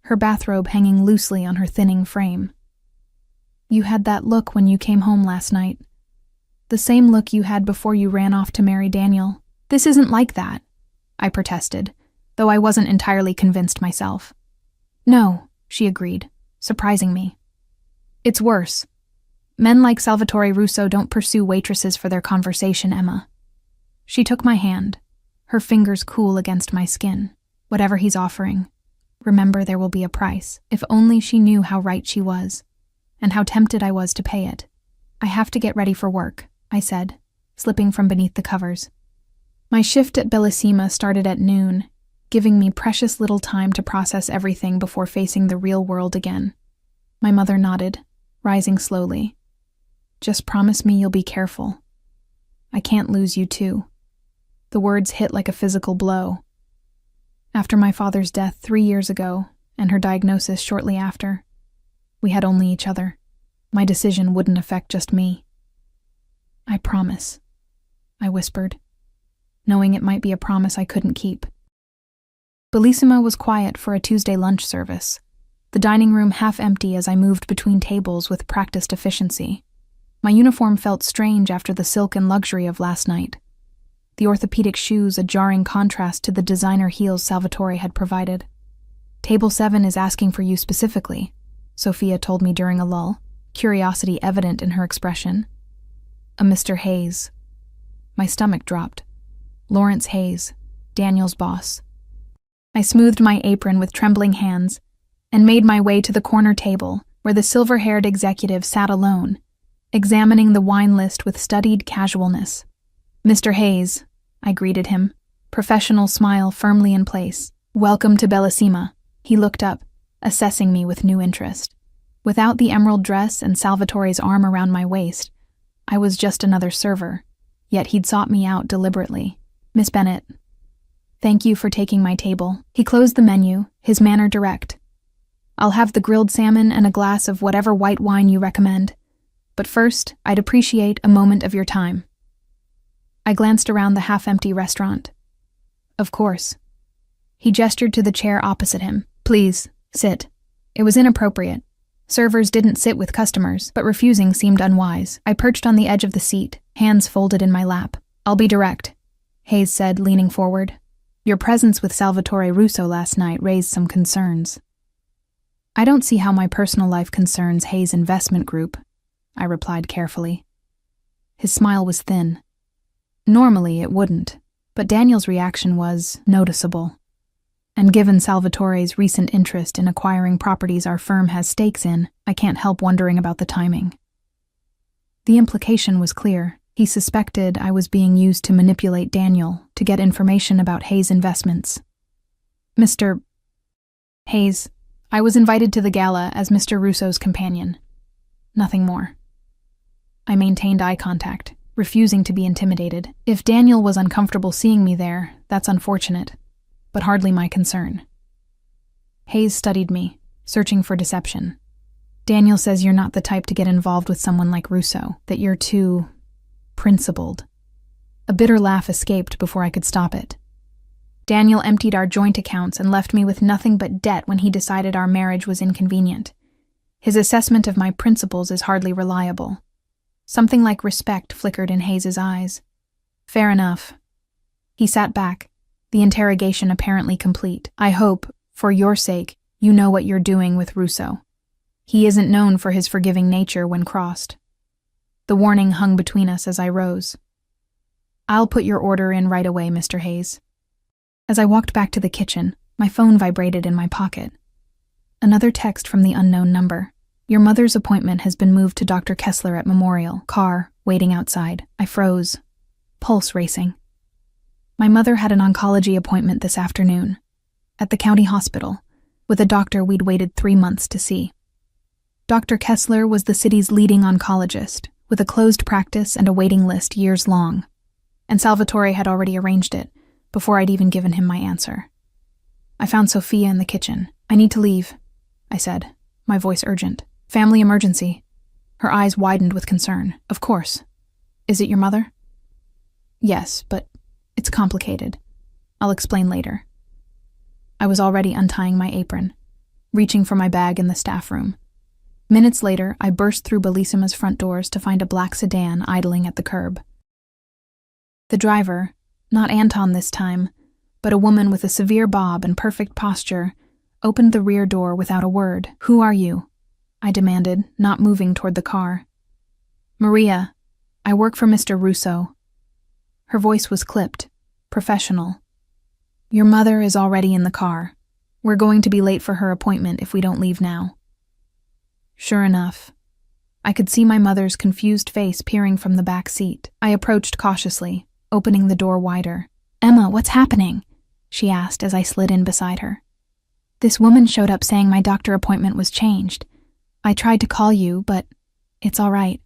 her bathrobe hanging loosely on her thinning frame. You had that look when you came home last night. The same look you had before you ran off to marry Daniel. This isn't like that, I protested, though I wasn't entirely convinced myself. No, she agreed, surprising me. It's worse. Men like Salvatore Russo don't pursue waitresses for their conversation, Emma. She took my hand, her fingers cool against my skin. Whatever he's offering, remember there will be a price. If only she knew how right she was, and how tempted I was to pay it. I have to get ready for work, I said, slipping from beneath the covers. My shift at Bellissima started at noon, giving me precious little time to process everything before facing the real world again. My mother nodded, rising slowly. Just promise me you'll be careful. I can't lose you too. The words hit like a physical blow. After my father's death 3 years ago, and her diagnosis shortly after, we had only each other. My decision wouldn't affect just me. I promise, I whispered, knowing it might be a promise I couldn't keep. Bellissima was quiet for a Tuesday lunch service, the dining room half empty as I moved between tables with practiced efficiency. My uniform felt strange after the silk and luxury of last night. The orthopedic shoes a jarring contrast to the designer heels Salvatore had provided. Table 7 is asking for you specifically, Sophia told me during a lull, curiosity evident in her expression. A Mr. Hayes. My stomach dropped. Lawrence Hayes, Daniel's boss. I smoothed my apron with trembling hands and made my way to the corner table where the silver-haired executive sat alone, examining the wine list with studied casualness. Mr. Hayes, I greeted him, professional smile firmly in place. Welcome to Bellissima. He looked up, assessing me with new interest. Without the emerald dress and Salvatore's arm around my waist, I was just another server, yet he'd sought me out deliberately. Miss Bennett. Thank you for taking my table. He closed the menu, his manner direct. I'll have the grilled salmon and a glass of whatever white wine you recommend. But first, I'd appreciate a moment of your time. I glanced around the half-empty restaurant. Of course. He gestured to the chair opposite him. Please, sit. It was inappropriate. Servers didn't sit with customers, but refusing seemed unwise. I perched on the edge of the seat, hands folded in my lap. I'll be direct, Hayes said, leaning forward. Your presence with Salvatore Russo last night raised some concerns. I don't see how my personal life concerns Hayes' investment group, I replied carefully. His smile was thin. Normally it wouldn't, but Daniel's reaction was noticeable. And given Salvatore's recent interest in acquiring properties our firm has stakes in, I can't help wondering about the timing. The implication was clear. He suspected I was being used to manipulate Daniel to get information about Hayes' investments. Mr. Hayes, I was invited to the gala as Mr. Russo's companion. Nothing more. I maintained eye contact, refusing to be intimidated. If Daniel was uncomfortable seeing me there, that's unfortunate, but hardly my concern. Hayes studied me, searching for deception. Daniel says you're not the type to get involved with someone like Russo, that you're too principled. A bitter laugh escaped before I could stop it. Daniel emptied our joint accounts and left me with nothing but debt when he decided our marriage was inconvenient. His assessment of my principles is hardly reliable. Something like respect flickered in Hayes' eyes. Fair enough. He sat back, the interrogation apparently complete. I hope, for your sake, you know what you're doing with Russo. He isn't known for his forgiving nature when crossed. The warning hung between us as I rose. I'll put your order in right away, Mr. Hayes. As I walked back to the kitchen, my phone vibrated in my pocket. Another text from the unknown number. Your mother's appointment has been moved to Dr. Kessler at Memorial. Car, waiting outside. I froze, pulse racing. My mother had an oncology appointment this afternoon, at the county hospital, with a doctor we'd waited 3 months to see. Dr. Kessler was the city's leading oncologist, with a closed practice and a waiting list years long, and Salvatore had already arranged it, before I'd even given him my answer. I found Sophia in the kitchen. I need to leave, I said, my voice urgent. Family emergency. Her eyes widened with concern. Of course. Is it your mother? Yes, but it's complicated. I'll explain later. I was already untying my apron, reaching for my bag in the staff room. Minutes later, I burst through Bellissima's front doors to find a black sedan idling at the curb. The driver, not Anton this time, but a woman with a severe bob and perfect posture, opened the rear door without a word. "Who are you?" I demanded, not moving toward the car. "Maria. I work for Mr. Russo." Her voice was clipped, professional. "Your mother is already in the car. We're going to be late for her appointment if we don't leave now." Sure enough, I could see my mother's confused face peering from the back seat. I approached cautiously, opening the door wider. "Emma, what's happening?" she asked as I slid in beside her. "This woman showed up saying my doctor appointment was changed. I tried to call you, but it's all right,"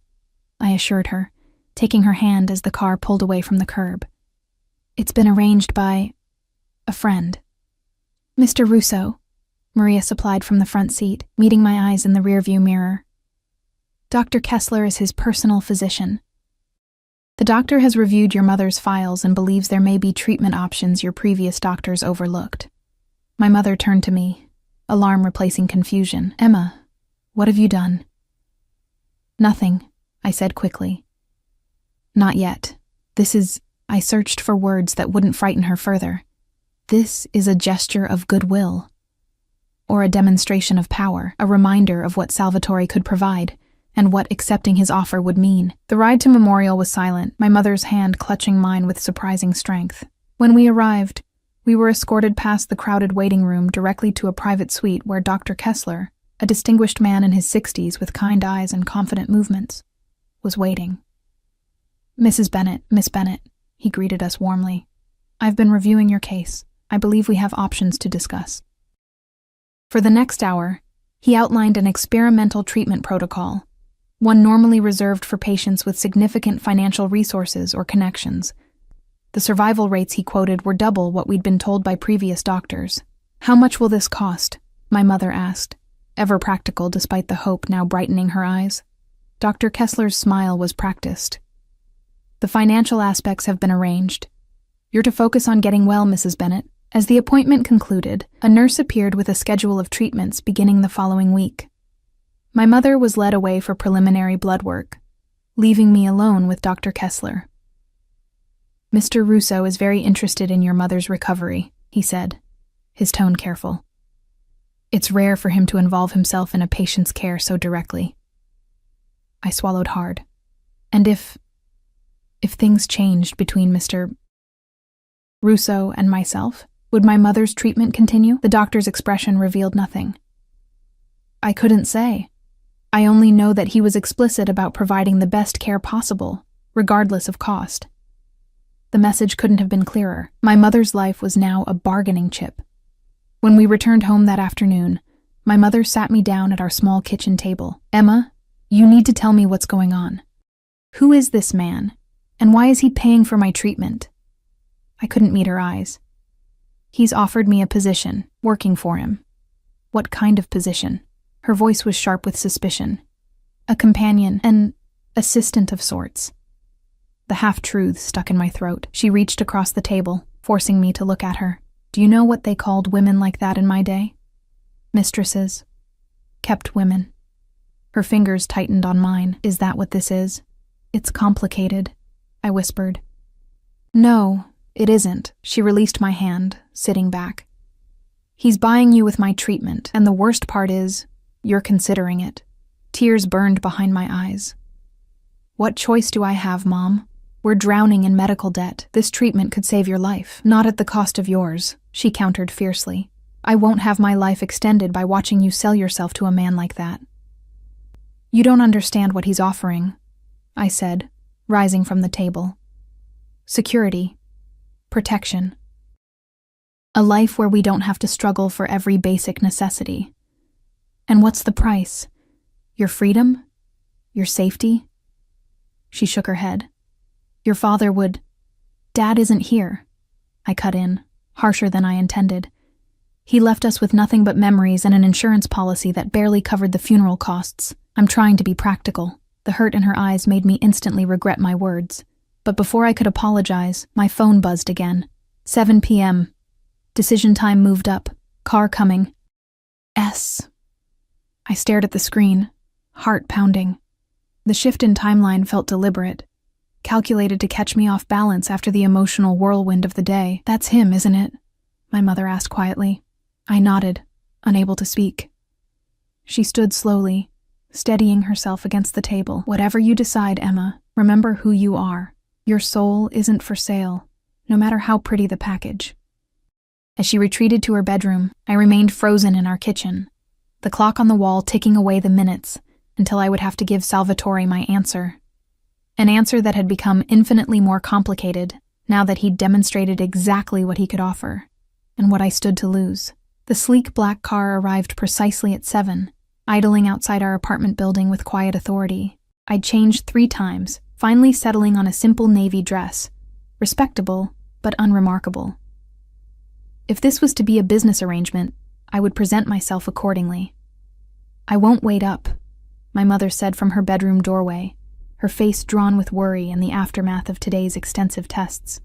I assured her, taking her hand as the car pulled away from the curb. "It's been arranged by a friend." "Mr. Russo," Maria supplied from the front seat, meeting my eyes in the rearview mirror. "Dr. Kessler is his personal physician. The doctor has reviewed your mother's files and believes there may be treatment options your previous doctors overlooked." My mother turned to me, alarm replacing confusion. "Emma, what have you done?" "Nothing," I said quickly. "Not yet. I searched for words that wouldn't frighten her further. This is a gesture of goodwill. Or a demonstration of power, a reminder of what Salvatore could provide, and what accepting his offer would mean." The ride to Memorial was silent, my mother's hand clutching mine with surprising strength. When we arrived, we were escorted past the crowded waiting room directly to a private suite where Dr. Kessler, a distinguished man in his 60s with kind eyes and confident movements, was waiting. "Mrs. Bennett, Miss Bennett," he greeted us warmly. "I've been reviewing your case. I believe we have options to discuss." For the next hour, he outlined an experimental treatment protocol, one normally reserved for patients with significant financial resources or connections. The survival rates he quoted were double what we'd been told by previous doctors. "How much will this cost?" my mother asked, ever practical despite the hope now brightening her eyes. Dr. Kessler's smile was practiced. "The financial aspects have been arranged. You're to focus on getting well, Mrs. Bennett." As the appointment concluded, a nurse appeared with a schedule of treatments beginning the following week. My mother was led away for preliminary blood work, leaving me alone with Dr. Kessler. "Mr. Russo is very interested in your mother's recovery," he said, his tone careful. "It's rare for him to involve himself in a patient's care so directly." I swallowed hard. And if things changed between Mr. Russo and myself, would my mother's treatment continue? The doctor's expression revealed nothing. I couldn't say. I only know that he was explicit about providing the best care possible, regardless of cost. The message couldn't have been clearer. My mother's life was now a bargaining chip. When we returned home that afternoon, my mother sat me down at our small kitchen table. "Emma, you need to tell me what's going on. Who is this man, and why is he paying for my treatment?" I couldn't meet her eyes. "He's offered me a position, working for him." "What kind of position?" Her voice was sharp with suspicion. "A companion, an assistant of sorts." The half-truths stuck in my throat. She reached across the table, forcing me to look at her. "Do you know what they called women like that in my day? Mistresses. Kept women." Her fingers tightened on mine. "Is that what this is?" "It's complicated," I whispered. "No, it isn't." She released my hand, sitting back. "He's buying you with my treatment, and the worst part is, you're considering it." Tears burned behind my eyes. "What choice do I have, Mom? We're drowning in medical debt. This treatment could save your life, not at the cost of yours," she countered fiercely. "I won't have my life extended by watching you sell yourself to a man like that." "You don't understand what he's offering," I said, rising from the table. "Security. Protection. A life where we don't have to struggle for every basic necessity. And what's the price? Your freedom? Your safety?" She shook her head. "Your father would—" "Dad isn't here," I cut in, harsher than I intended. "He left us with nothing but memories and an insurance policy that barely covered the funeral costs." I'm trying to be practical. The hurt in her eyes made me instantly regret my words. But before I could apologize, my phone buzzed again. 7 p.m. Decision time moved up. Car coming. I stared at the screen, heart pounding. The shift in timeline felt deliberate, calculated to catch me off balance after the emotional whirlwind of the day. "That's him, isn't it?" my mother asked quietly. I nodded, unable to speak. She stood slowly, steadying herself against the table. "Whatever you decide, Emma, remember who you are. Your soul isn't for sale, no matter how pretty the package." As she retreated to her bedroom, I remained frozen in our kitchen, the clock on the wall ticking away the minutes until I would have to give Salvatore my answer. An answer that had become infinitely more complicated now that he'd demonstrated exactly what he could offer, and what I stood to lose. The sleek black car arrived precisely at 7, idling outside our apartment building with quiet authority. I'd changed 3 times, finally settling on a simple navy dress, respectable but unremarkable. If this was to be a business arrangement, I would present myself accordingly. "I won't wait up," my mother said from her bedroom doorway, her face drawn with worry in the aftermath of today's extensive tests.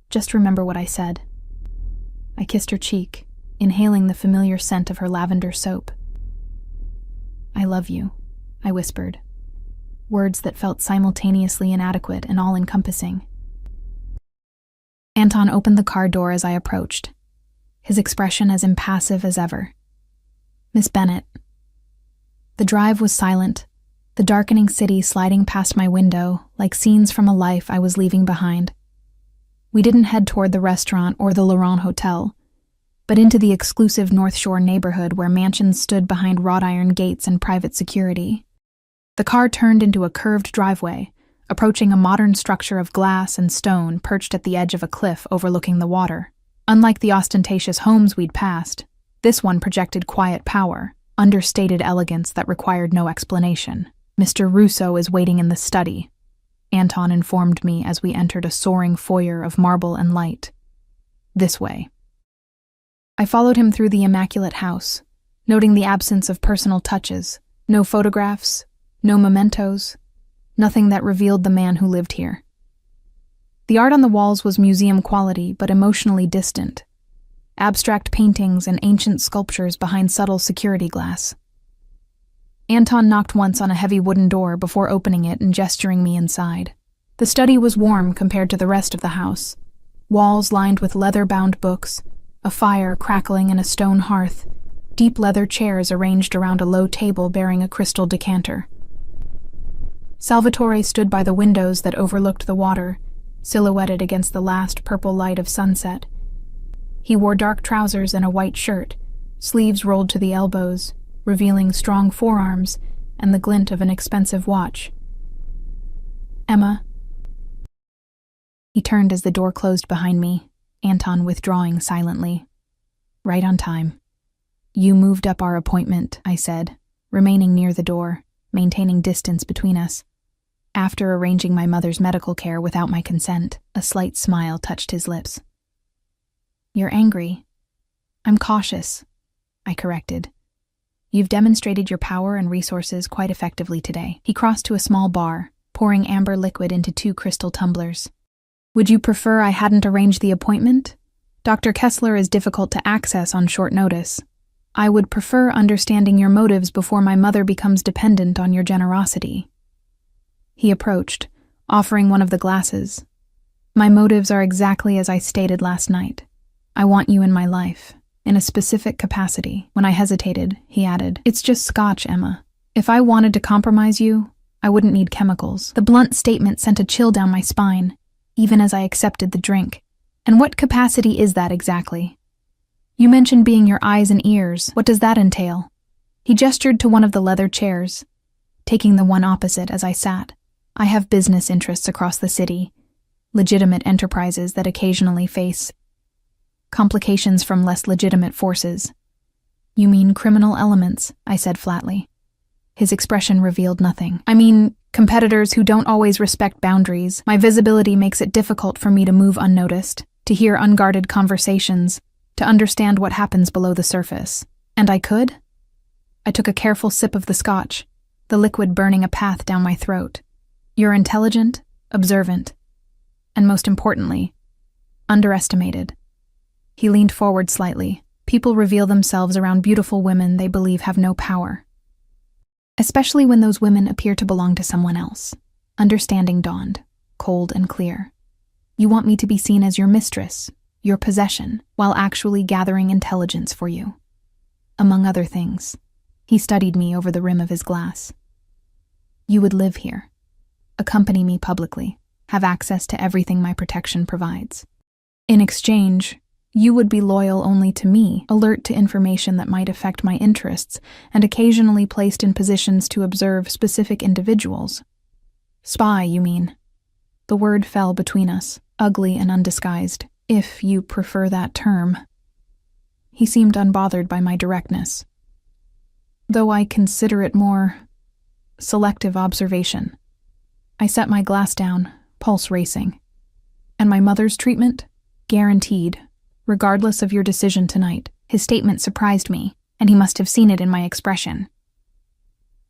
"Just remember what I said." I kissed her cheek, inhaling the familiar scent of her lavender soap. "I love you," I whispered, words that felt simultaneously inadequate and all-encompassing. Anton opened the car door as I approached, his expression as impassive as ever. "Miss Bennett." The drive was silent, the darkening city sliding past my window like scenes from a life I was leaving behind. We didn't head toward the restaurant or the Laurent Hotel, but into the exclusive North Shore neighborhood where mansions stood behind wrought iron gates and private security. The car turned into a curved driveway, approaching a modern structure of glass and stone perched at the edge of a cliff overlooking the water. Unlike the ostentatious homes we'd passed, this one projected quiet power, understated elegance that required no explanation. "Mr. Russo is waiting in the study," Anton informed me as we entered a soaring foyer of marble and light. "This way." I followed him through the immaculate house, noting the absence of personal touches, no photographs, no mementos, nothing that revealed the man who lived here. The art on the walls was museum quality but emotionally distant, abstract paintings and ancient sculptures behind subtle security glass. Anton knocked once on a heavy wooden door before opening it and gesturing me inside. The study was warm compared to the rest of the house, walls lined with leather-bound books, a fire crackling in a stone hearth, deep leather chairs arranged around a low table bearing a crystal decanter. Salvatore stood by the windows that overlooked the water, silhouetted against the last purple light of sunset. He wore dark trousers and a white shirt, sleeves rolled to the elbows, revealing strong forearms and the glint of an expensive watch. "Emma." He turned as the door closed behind me, Anton withdrawing silently. "Right on time." "You moved up our appointment," I said, remaining near the door, maintaining distance between us. After arranging my mother's medical care without my consent, a slight smile touched his lips. "You're angry." "I'm cautious," I corrected. "You've demonstrated your power and resources quite effectively today." He crossed to a small bar, pouring amber liquid into 2 crystal tumblers. "Would you prefer I hadn't arranged the appointment? Dr. Kessler is difficult to access on short notice. I would prefer understanding your motives before my mother becomes dependent on your generosity." He approached, offering one of the glasses. "My motives are exactly as I stated last night. I want you in my life, in a specific capacity." When I hesitated, he added, "It's just scotch, Emma. If I wanted to compromise you, I wouldn't need chemicals." The blunt statement sent a chill down my spine, even as I accepted the drink. "And what capacity is that exactly? You mentioned being your eyes and ears. What does that entail?" He gestured to one of the leather chairs, taking the one opposite as I sat. "I have business interests across the city, legitimate enterprises that occasionally face complications from less legitimate forces." "You mean criminal elements," I said flatly. His expression revealed nothing. "I mean, competitors who don't always respect boundaries. My visibility makes it difficult for me to move unnoticed, to hear unguarded conversations, to understand what happens below the surface. And I could?" I took a careful sip of the scotch, the liquid burning a path down my throat. "You're intelligent, observant, and most importantly, underestimated." He leaned forward slightly. "People reveal themselves around beautiful women they believe have no power. especially when those women appear to belong to someone else. Understanding dawned, cold and clear. You want me to be seen as your mistress, your possession, while actually gathering intelligence for you. Among other things, he studied me over the rim of his glass. You would live here, accompany me publicly, have access to everything my protection provides. In exchange, you would be loyal only to me, alert to information that might affect my interests, and occasionally placed in positions to observe specific individuals. Spy, you mean? The word fell between us, ugly and undisguised, if you prefer that term. He seemed unbothered by my directness, though I consider it more selective observation. I set my glass down, pulse racing. And my mother's treatment? Guaranteed, regardless of your decision tonight. His statement surprised me, and he must have seen it in my expression.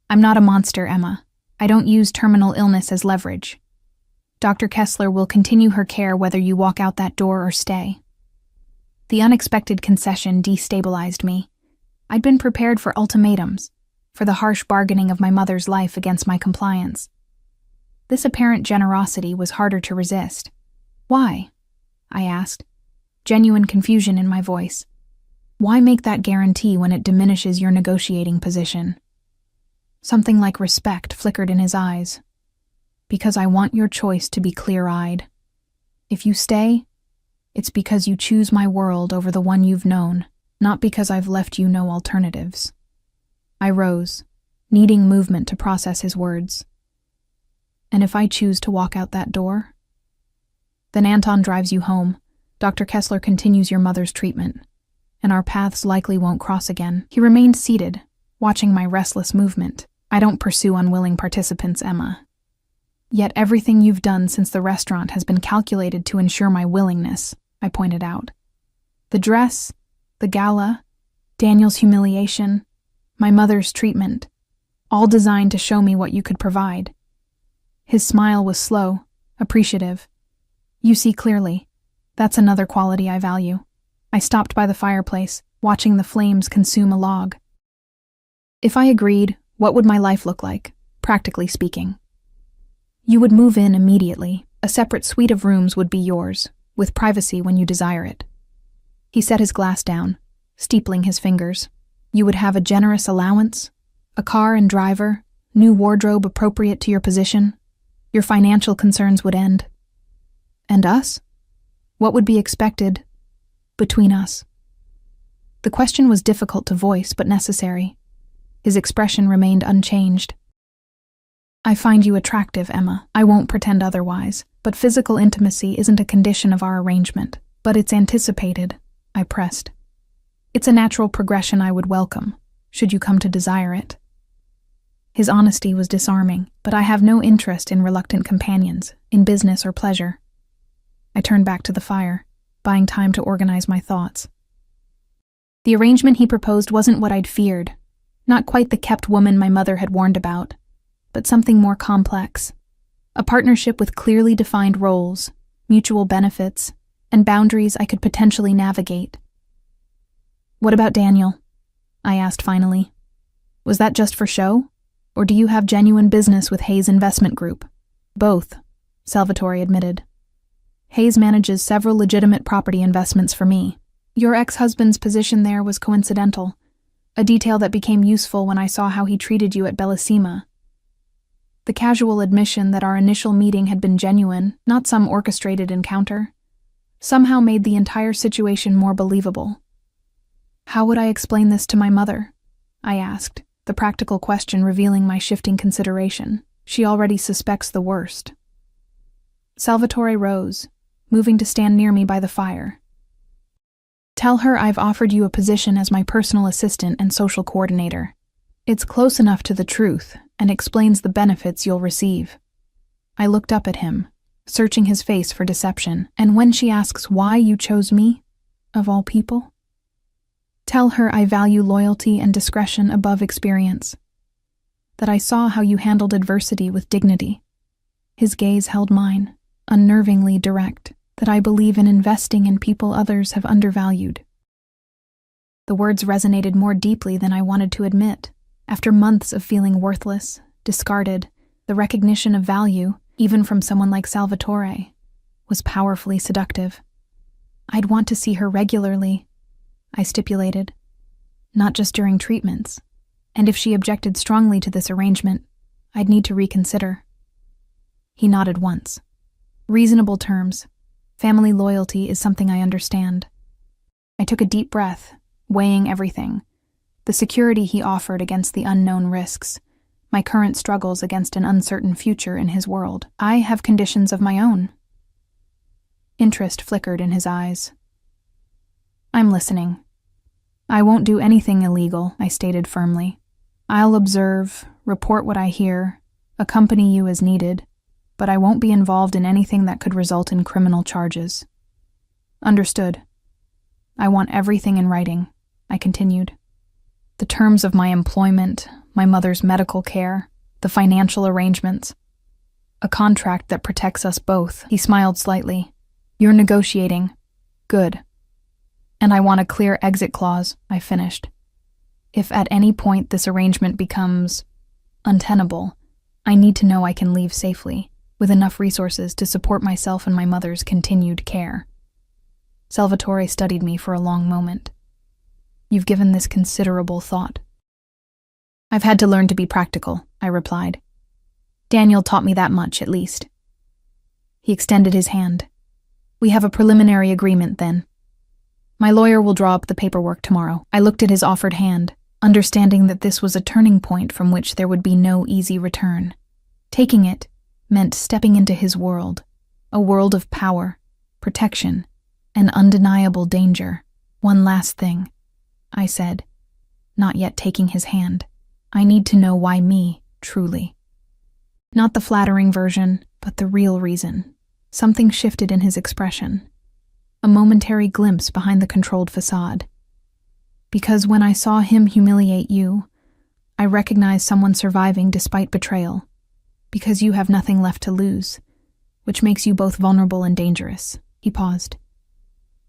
I'm not a monster, Emma. I don't use terminal illness as leverage. Dr. Kessler will continue her care whether you walk out that door or stay. The unexpected concession destabilized me. I'd been prepared for ultimatums, for the harsh bargaining of my mother's life against my compliance. This apparent generosity was harder to resist. Why? I asked, genuine confusion in my voice. Why make that guarantee when it diminishes your negotiating position? Something like respect flickered in his eyes. Because I want your choice to be clear-eyed. If you stay, it's because you choose my world over the one you've known, not because I've left you no alternatives. I rose, needing movement to process his words. And if I choose to walk out that door? Then Anton drives you home, Dr. Kessler continues your mother's treatment, and our paths likely won't cross again. He remained seated, watching my restless movement. I don't pursue unwilling participants, Emma. Yet everything you've done since the restaurant has been calculated to ensure my willingness, I pointed out. The dress, the gala, Daniel's humiliation, my mother's treatment, all designed to show me what you could provide. His smile was slow, appreciative. You see clearly. That's another quality I value. I stopped by the fireplace, watching the flames consume a log. If I agreed, what would my life look like, practically speaking? You would move in immediately. A separate suite of rooms would be yours, with privacy when you desire it. He set his glass down, steepling his fingers. You would have a generous allowance, a car and driver, new wardrobe appropriate to your position. Your financial concerns would end. And us? What would be expected between us? The question was difficult to voice, but necessary. His expression remained unchanged. I find you attractive, Emma. I won't pretend otherwise, but physical intimacy isn't a condition of our arrangement. But it's anticipated, I pressed. It's a natural progression I would welcome, should you come to desire it. His honesty was disarming, but I have no interest in reluctant companions, in business or pleasure. I turned back to the fire, buying time to organize my thoughts. The arrangement he proposed wasn't what I'd feared, not quite the kept woman my mother had warned about, but something more complex. A partnership with clearly defined roles, mutual benefits, and boundaries I could potentially navigate. What about Daniel? I asked finally. Was that just for show? Or do you have genuine business with Hayes Investment Group? Both, Salvatore admitted. Hayes manages several legitimate property investments for me. Your ex-husband's position there was coincidental, a detail that became useful when I saw how he treated you at Bellissima. The casual admission that our initial meeting had been genuine, not some orchestrated encounter, somehow made the entire situation more believable. How would I explain this to my mother? I asked, the practical question revealing my shifting consideration. She already suspects the worst. Salvatore rose, moving to stand near me by the fire. Tell her I've offered you a position as my personal assistant and social coordinator. It's close enough to the truth and explains the benefits you'll receive. I looked up at him, searching his face for deception, and when she asks why you chose me, of all people, tell her I value loyalty and discretion above experience, that I saw how you handled adversity with dignity. His gaze held mine, unnervingly direct, that I believe in investing in people others have undervalued. The words resonated more deeply than I wanted to admit. After months of feeling worthless, discarded, the recognition of value, even from someone like Salvatore, was powerfully seductive. I'd want to see her regularly, I stipulated, not just during treatments, and if she objected strongly to this arrangement, I'd need to reconsider. He nodded once. Reasonable terms. Family loyalty is something I understand. I took a deep breath, weighing everything. The security he offered against the unknown risks, my current struggles against an uncertain future in his world. I have conditions of my own. Interest flickered in his eyes. I'm listening. I won't do anything illegal, I stated firmly. I'll observe, report what I hear, accompany you as needed, but I won't be involved in anything that could result in criminal charges. Understood. I want everything in writing, I continued. The terms of my employment, my mother's medical care, the financial arrangements. A contract that protects us both. He smiled slightly. You're negotiating. Good. And I want a clear exit clause, I finished. If at any point this arrangement becomes untenable, I need to know I can leave safely, with enough resources to support myself and my mother's continued care. Salvatore studied me for a long moment. You've given this considerable thought. I've had to learn to be practical, I replied. Daniel taught me that much, at least. He extended his hand. We have a preliminary agreement, then. My lawyer will draw up the paperwork tomorrow. I looked at his offered hand, understanding that this was a turning point from which there would be no easy return. Taking it meant stepping into his world, a world of power, protection, and undeniable danger. One last thing, I said, not yet taking his hand. I need to know why me, truly. Not the flattering version, but the real reason. Something shifted in his expression. A momentary glimpse behind the controlled facade. Because when I saw him humiliate you, I recognized someone surviving despite betrayal. Because you have nothing left to lose, which makes you both vulnerable and dangerous. He paused.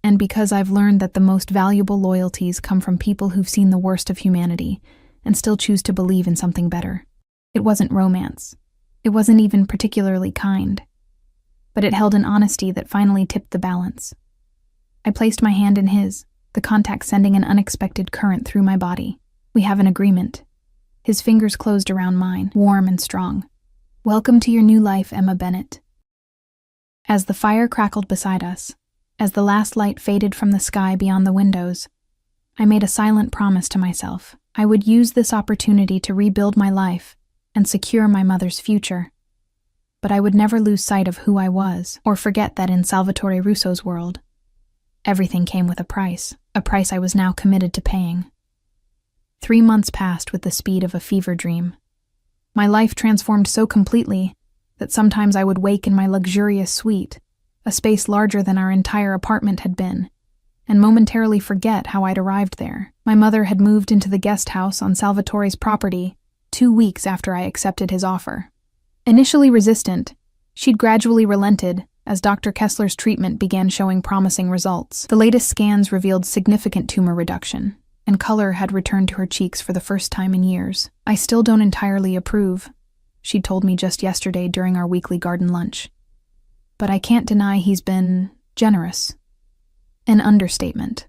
And because I've learned that the most valuable loyalties come from people who've seen the worst of humanity and still choose to believe in something better. It wasn't romance. It wasn't even particularly kind. But it held an honesty that finally tipped the balance. I placed my hand in his, the contact sending an unexpected current through my body. We have an agreement. His fingers closed around mine, warm and strong. Welcome to your new life, Emma Bennett. As the fire crackled beside us, as the last light faded from the sky beyond the windows, I made a silent promise to myself. I would use this opportunity to rebuild my life and secure my mother's future. But I would never lose sight of who I was, or forget that in Salvatore Russo's world, everything came with a price I was now committed to paying. 3 months passed with the speed of a fever dream. My life transformed so completely that sometimes I would wake in my luxurious suite, a space larger than our entire apartment had been, and momentarily forget how I'd arrived there. My mother had moved into the guest house on Salvatore's property 2 weeks after I accepted his offer. Initially resistant, she'd gradually relented as Dr. Kessler's treatment began showing promising results. The latest scans revealed significant tumor reduction, and color had returned to her cheeks for the first time in years. I still don't entirely approve, she'd told me just yesterday during our weekly garden lunch. But I can't deny he's been generous. An understatement.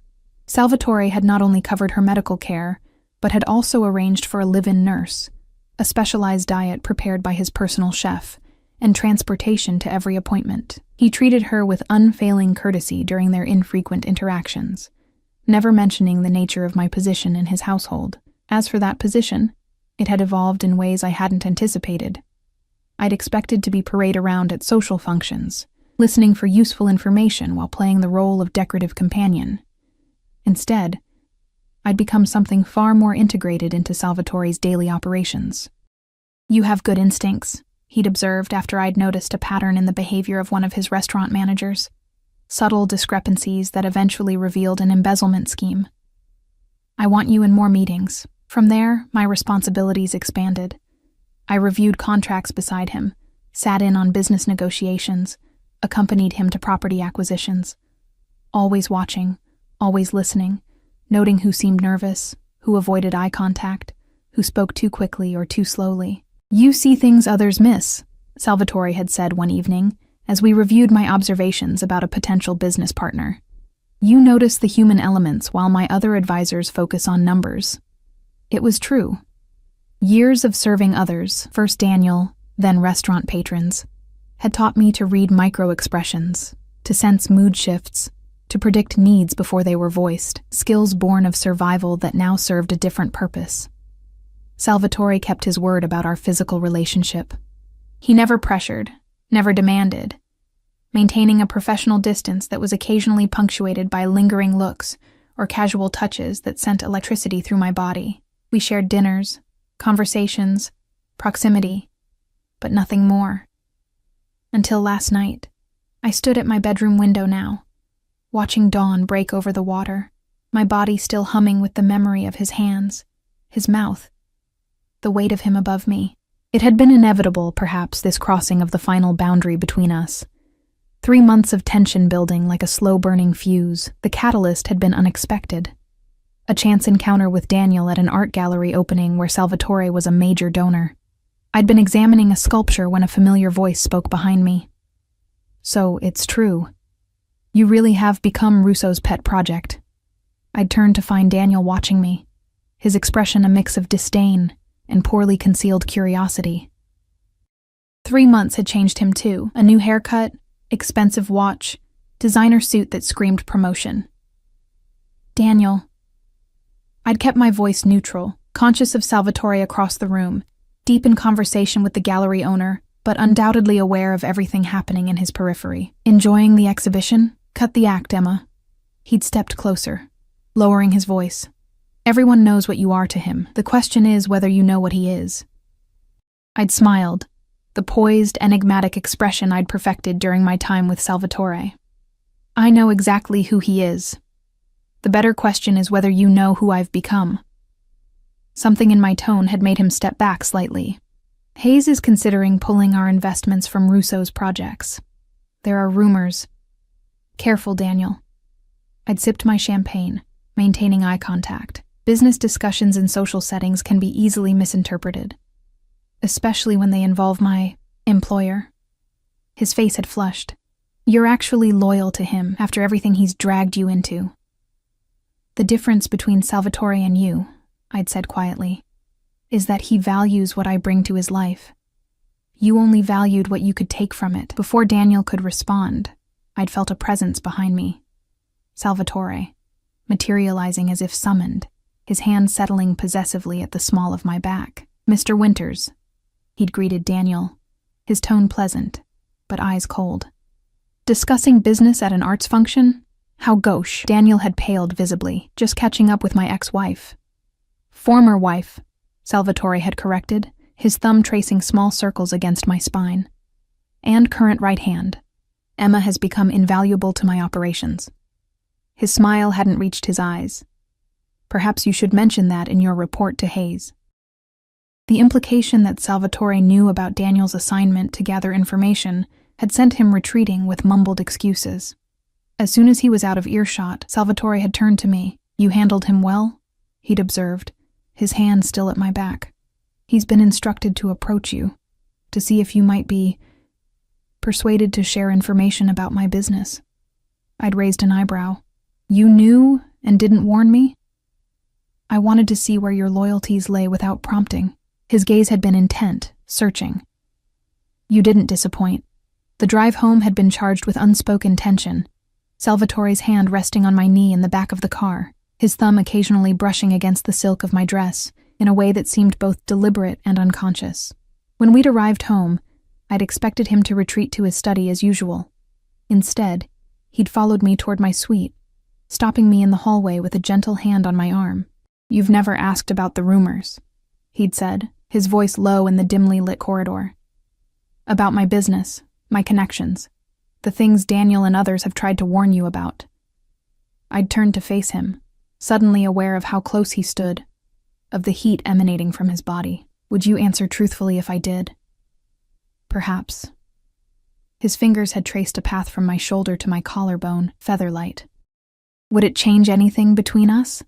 Salvatore had not only covered her medical care, but had also arranged for a live-in nurse, a specialized diet prepared by his personal chef, and transportation to every appointment. He treated her with unfailing courtesy during their infrequent interactions, never mentioning the nature of my position in his household. As for that position, it had evolved in ways I hadn't anticipated. I'd expected to be paraded around at social functions, listening for useful information while playing the role of decorative companion. Instead, I'd become something far more integrated into Salvatore's daily operations. You have good instincts, he'd observed after I'd noticed a pattern in the behavior of one of his restaurant managers. Subtle discrepancies that eventually revealed an embezzlement scheme. I want you in more meetings. From there, my responsibilities expanded. I reviewed contracts beside him, sat in on business negotiations, accompanied him to property acquisitions. Always watching, always listening, noting who seemed nervous, who avoided eye contact, who spoke too quickly or too slowly. "You see things others miss," Salvatore had said one evening, as we reviewed my observations about a potential business partner. "You notice the human elements while my other advisors focus on numbers." It was true. Years of serving others, first Daniel, then restaurant patrons, had taught me to read micro-expressions, to sense mood shifts, to predict needs before they were voiced, skills born of survival that now served a different purpose. Salvatore kept his word about our physical relationship. He never pressured, never demanded, maintaining a professional distance that was occasionally punctuated by lingering looks or casual touches that sent electricity through my body. We shared dinners, conversations, proximity, but nothing more. Until last night, I stood at my bedroom window now, watching dawn break over the water, my body still humming with the memory of his hands, his mouth, the weight of him above me. It had been inevitable, perhaps, this crossing of the final boundary between us. 3 months of tension building like a slow-burning fuse. The catalyst had been unexpected. A chance encounter with Daniel at an art gallery opening where Salvatore was a major donor. I'd been examining a sculpture when a familiar voice spoke behind me. "So, it's true. You really have become Russo's pet project." I'd turned to find Daniel watching me, his expression a mix of disdain and poorly concealed curiosity. 3 months had changed him too. A new haircut, expensive watch, designer suit that screamed promotion. "Daniel." I'd kept my voice neutral, conscious of Salvatore across the room, deep in conversation with the gallery owner, but undoubtedly aware of everything happening in his periphery. "Enjoying the exhibition? Cut the act, Emma." He'd stepped closer, lowering his voice. "Everyone knows what you are to him. The question is whether you know what he is." I'd smiled, the poised, enigmatic expression I'd perfected during my time with Salvatore. "I know exactly who he is. The better question is whether you know who I've become." Something in my tone had made him step back slightly. "Hayes is considering pulling our investments from Russo's projects. There are rumors." "Careful, Daniel." I'd sipped my champagne, maintaining eye contact. Business discussions in social settings can be easily misinterpreted, especially when they involve my employer. His face had flushed. "You're actually loyal to him after everything he's dragged you into." "The difference between Salvatore and you," I'd said quietly, "is that he values what I bring to his life. You only valued what you could take from it." Before Daniel could respond, I'd felt a presence behind me. Salvatore, materializing as if summoned, his hand settling possessively at the small of my back. "Mr. Winters," he'd greeted Daniel, his tone pleasant, but eyes cold. "Discussing business at an arts function? How gauche." Daniel had paled visibly, "Just catching up with my ex-wife." "Former wife," Salvatore had corrected, his thumb tracing small circles against my spine. "And current right hand. Emma has become invaluable to my operations." His smile hadn't reached his eyes. "Perhaps you should mention that in your report to Hayes." The implication that Salvatore knew about Daniel's assignment to gather information had sent him retreating with mumbled excuses. As soon as he was out of earshot, Salvatore had turned to me. "You handled him well?" he'd observed, his hand still at my back. "He's been instructed to approach you, to see if you might be persuaded to share information about my business." I'd raised an eyebrow. "You knew and didn't warn me?" "I wanted to see where your loyalties lay without prompting." His gaze had been intent, searching. "You didn't disappoint." The drive home had been charged with unspoken tension, Salvatore's hand resting on my knee in the back of the car, his thumb occasionally brushing against the silk of my dress in a way that seemed both deliberate and unconscious. When we'd arrived home, I'd expected him to retreat to his study as usual. Instead, he'd followed me toward my suite, stopping me in the hallway with a gentle hand on my arm. "You've never asked about the rumors," he'd said, his voice low in the dimly lit corridor. "About my business, my connections, the things Daniel and others have tried to warn you about." I'd turned to face him, suddenly aware of how close he stood, of the heat emanating from his body. "Would you answer truthfully if I did?" "Perhaps." His fingers had traced a path from my shoulder to my collarbone, featherlight. "Would it change anything between us?"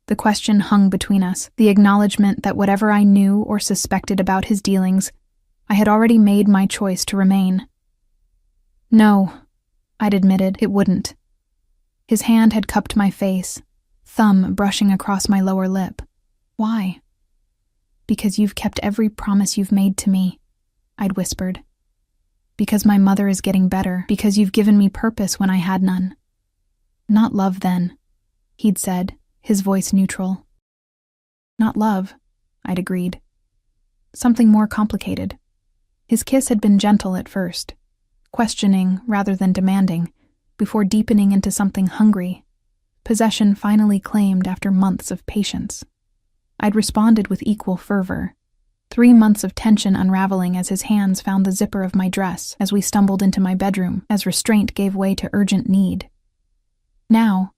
The question hung between us, the acknowledgement that whatever I knew or suspected about his dealings, I had already made my choice to remain. No, I'd admitted, it wouldn't. His hand had cupped my face, thumb brushing across my lower lip. Why? Because you've kept every promise you've made to me, I'd whispered. Because my mother is getting better, because you've given me purpose when I had none. Not love, then, he'd said, his voice neutral. Not love, I'd agreed. Something more complicated. His kiss had been gentle at first, questioning rather than demanding, before deepening into something hungry, possession finally claimed after months of patience. I'd responded with equal fervor, 3 months of tension unraveling as his hands found the zipper of my dress as we stumbled into my bedroom, as restraint gave way to urgent need. Now,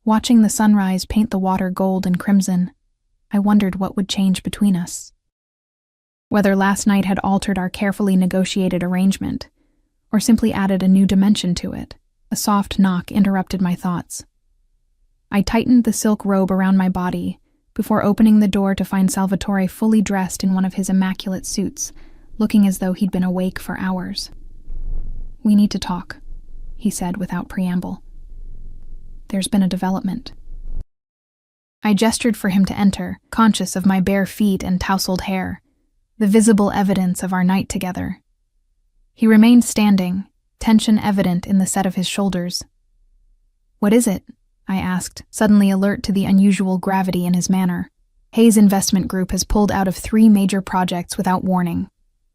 watching the sunrise paint the water gold and crimson, I wondered what would change between us. Whether last night had altered our carefully negotiated arrangement, or simply added a new dimension to it. A soft knock interrupted my thoughts. I tightened the silk robe around my body before opening the door to find Salvatore fully dressed in one of his immaculate suits, looking as though he'd been awake for hours. "We need to talk," he said without preamble. "There's been a development." I gestured for him to enter, conscious of my bare feet and tousled hair, the visible evidence of our night together. He remained standing, tension evident in the set of his shoulders. "What is it?" I asked, suddenly alert to the unusual gravity in his manner. "Hayes Investment Group has pulled out of 3 major projects without warning.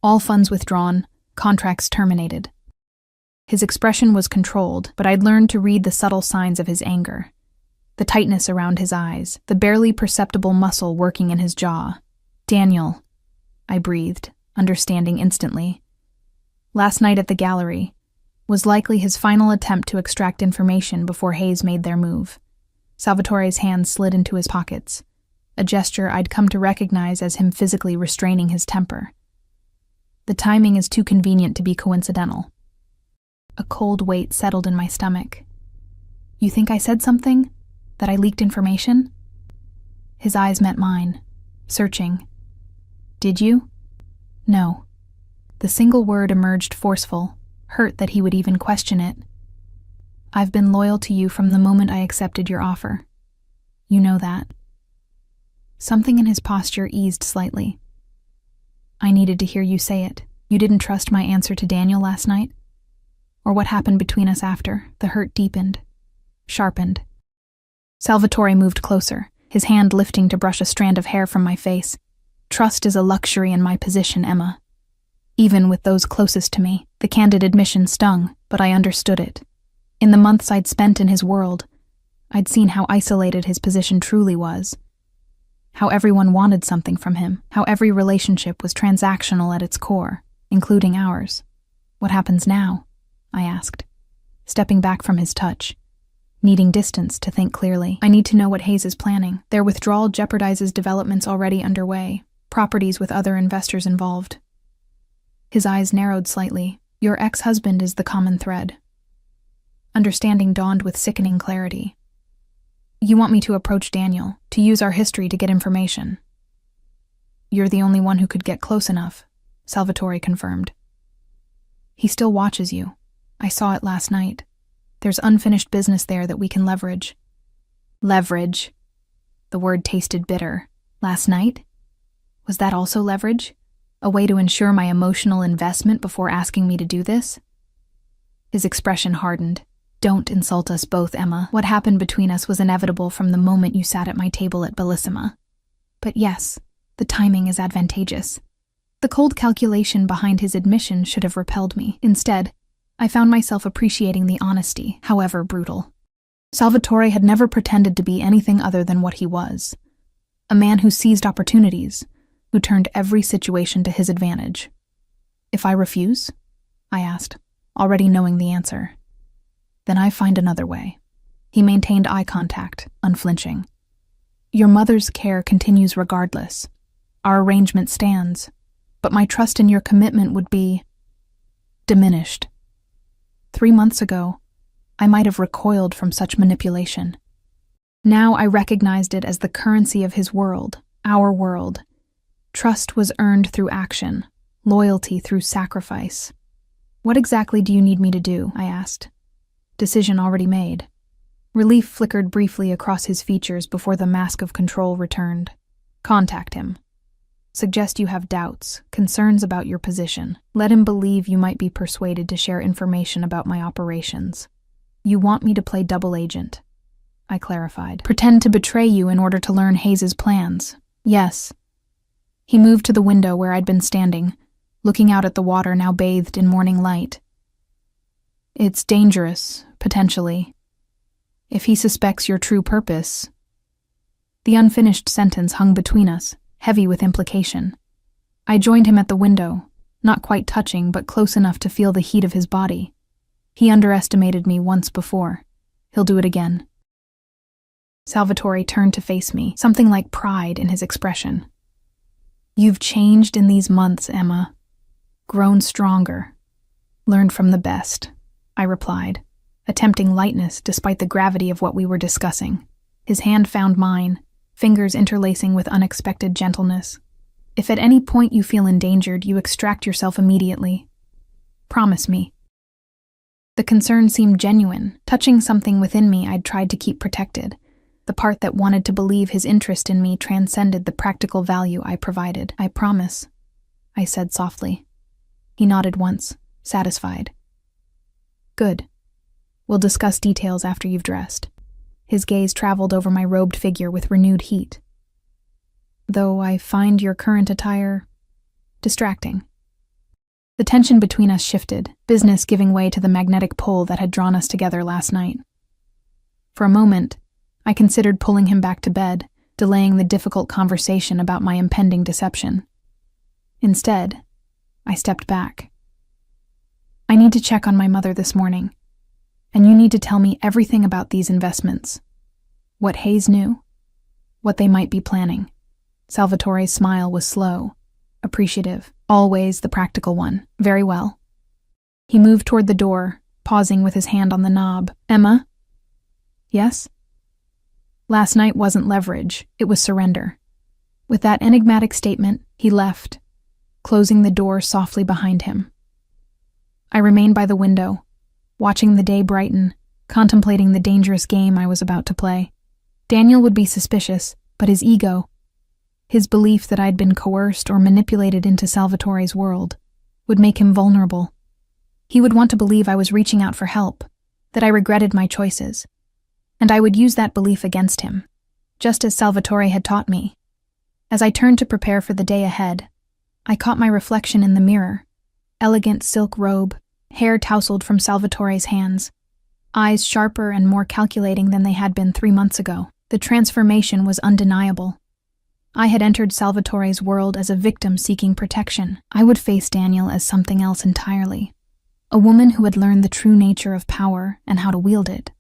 All funds withdrawn, contracts terminated." His expression was controlled, but I'd learned to read the subtle signs of his anger. The tightness around his eyes, the barely perceptible muscle working in his jaw. "Daniel," I breathed, understanding instantly. Last night at the gallery was likely his final attempt to extract information before Hayes made their move. Salvatore's hands slid into his pockets, a gesture I'd come to recognize as him physically restraining his temper. The timing is too convenient to be coincidental. A cold weight settled in my stomach. "You think I said something? That I leaked information?" His eyes met mine, searching. "Did you?" "No." The single word emerged forceful, hurt that he would even question it. "I've been loyal to you from the moment I accepted your offer. You know that." Something in his posture eased slightly. "I needed to hear you say it. You didn't trust my answer to Daniel last night? Or what happened between us after? The hurt deepened, sharpened." Salvatore moved closer, his hand lifting to brush a strand of hair from my face. "Trust is a luxury in my position, Emma. Even with those closest to me, the candid admission stung, but I understood it. In the months I'd spent in his world, I'd seen how isolated his position truly was. How everyone wanted something from him, how every relationship was transactional at its core, including ours. "What happens now?" I asked, stepping back from his touch, needing distance to think clearly. "I need to know what Hayes is planning. Their withdrawal jeopardizes developments already underway, properties with other investors involved." His eyes narrowed slightly. "Your ex-husband is the common thread." Understanding dawned with sickening clarity. "You want me to approach Daniel, to use our history to get information?" "You're the only one who could get close enough," Salvatore confirmed. "He still watches you. I saw it last night. There's unfinished business there that we can leverage." "Leverage?" The word tasted bitter. Last night? Was that also leverage? A way to ensure my emotional investment before asking me to do this? His expression hardened. "Don't insult us both, Emma. What happened between us was inevitable from the moment you sat at my table at Bellissima. But yes, the timing is advantageous." The cold calculation behind his admission should have repelled me. Instead, I found myself appreciating the honesty, however brutal. Salvatore had never pretended to be anything other than what he was. A man who seized opportunities, who turned every situation to his advantage. "If I refuse?" I asked, already knowing the answer. "Then I find another way." He maintained eye contact, unflinching. "Your mother's care continues regardless. Our arrangement stands, but my trust in your commitment would be diminished. 3 months ago, I might have recoiled from such manipulation. Now I recognized it as the currency of his world, our world. Trust was earned through action, loyalty through sacrifice. "What exactly do you need me to do?" I asked. Decision already made. Relief flickered briefly across his features before the mask of control returned. "Contact him. Suggest you have doubts, concerns about your position. Let him believe you might be persuaded to share information about my operations. You want me to play double agent," I clarified. "Pretend to betray you in order to learn Hayes's plans." "Yes." He moved to the window where I'd been standing, looking out at the water now bathed in morning light. "It's dangerous, potentially. If he suspects your true purpose..." The unfinished sentence hung between us, heavy with implication. I joined him at the window, not quite touching, but close enough to feel the heat of his body. He underestimated me once before. He'll do it again. Salvatore turned to face me, something like pride in his expression. "You've changed in these months, Emma. Grown stronger. Learned from the best," I replied, attempting lightness despite the gravity of what we were discussing. His hand found mine, fingers interlacing with unexpected gentleness. "If at any point you feel endangered, you extract yourself immediately. Promise me." The concern seemed genuine, touching something within me I'd tried to keep protected. The part that wanted to believe his interest in me transcended the practical value I provided. "I promise," I said softly. He nodded once, satisfied. "Good. We'll discuss details after you've dressed." His gaze traveled over my robed figure with renewed heat. "Though I find your current attire distracting." The tension between us shifted, business giving way to the magnetic pull that had drawn us together last night. For a moment, I considered pulling him back to bed, delaying the difficult conversation about my impending deception. Instead, I stepped back. "I need to check on my mother this morning, and you need to tell me everything about these investments. What Hayes knew, what they might be planning." Salvatore's smile was slow, appreciative, always the practical one. "Very well." He moved toward the door, pausing with his hand on the knob. "Emma?" "Yes?" Last night wasn't leverage, it was surrender. With that enigmatic statement, he left, closing the door softly behind him. I remained by the window, watching the day brighten, contemplating the dangerous game I was about to play. Daniel would be suspicious, but his ego, his belief that I'd been coerced or manipulated into Salvatore's world, would make him vulnerable. He would want to believe I was reaching out for help, that I regretted my choices, and I would use that belief against him, just as Salvatore had taught me. As I turned to prepare for the day ahead, I caught my reflection in the mirror. Elegant silk robe, hair tousled from Salvatore's hands, eyes sharper and more calculating than they had been 3 months ago. The transformation was undeniable. I had entered Salvatore's world as a victim seeking protection. I would face Daniel as something else entirely. A woman who had learned the true nature of power and how to wield it.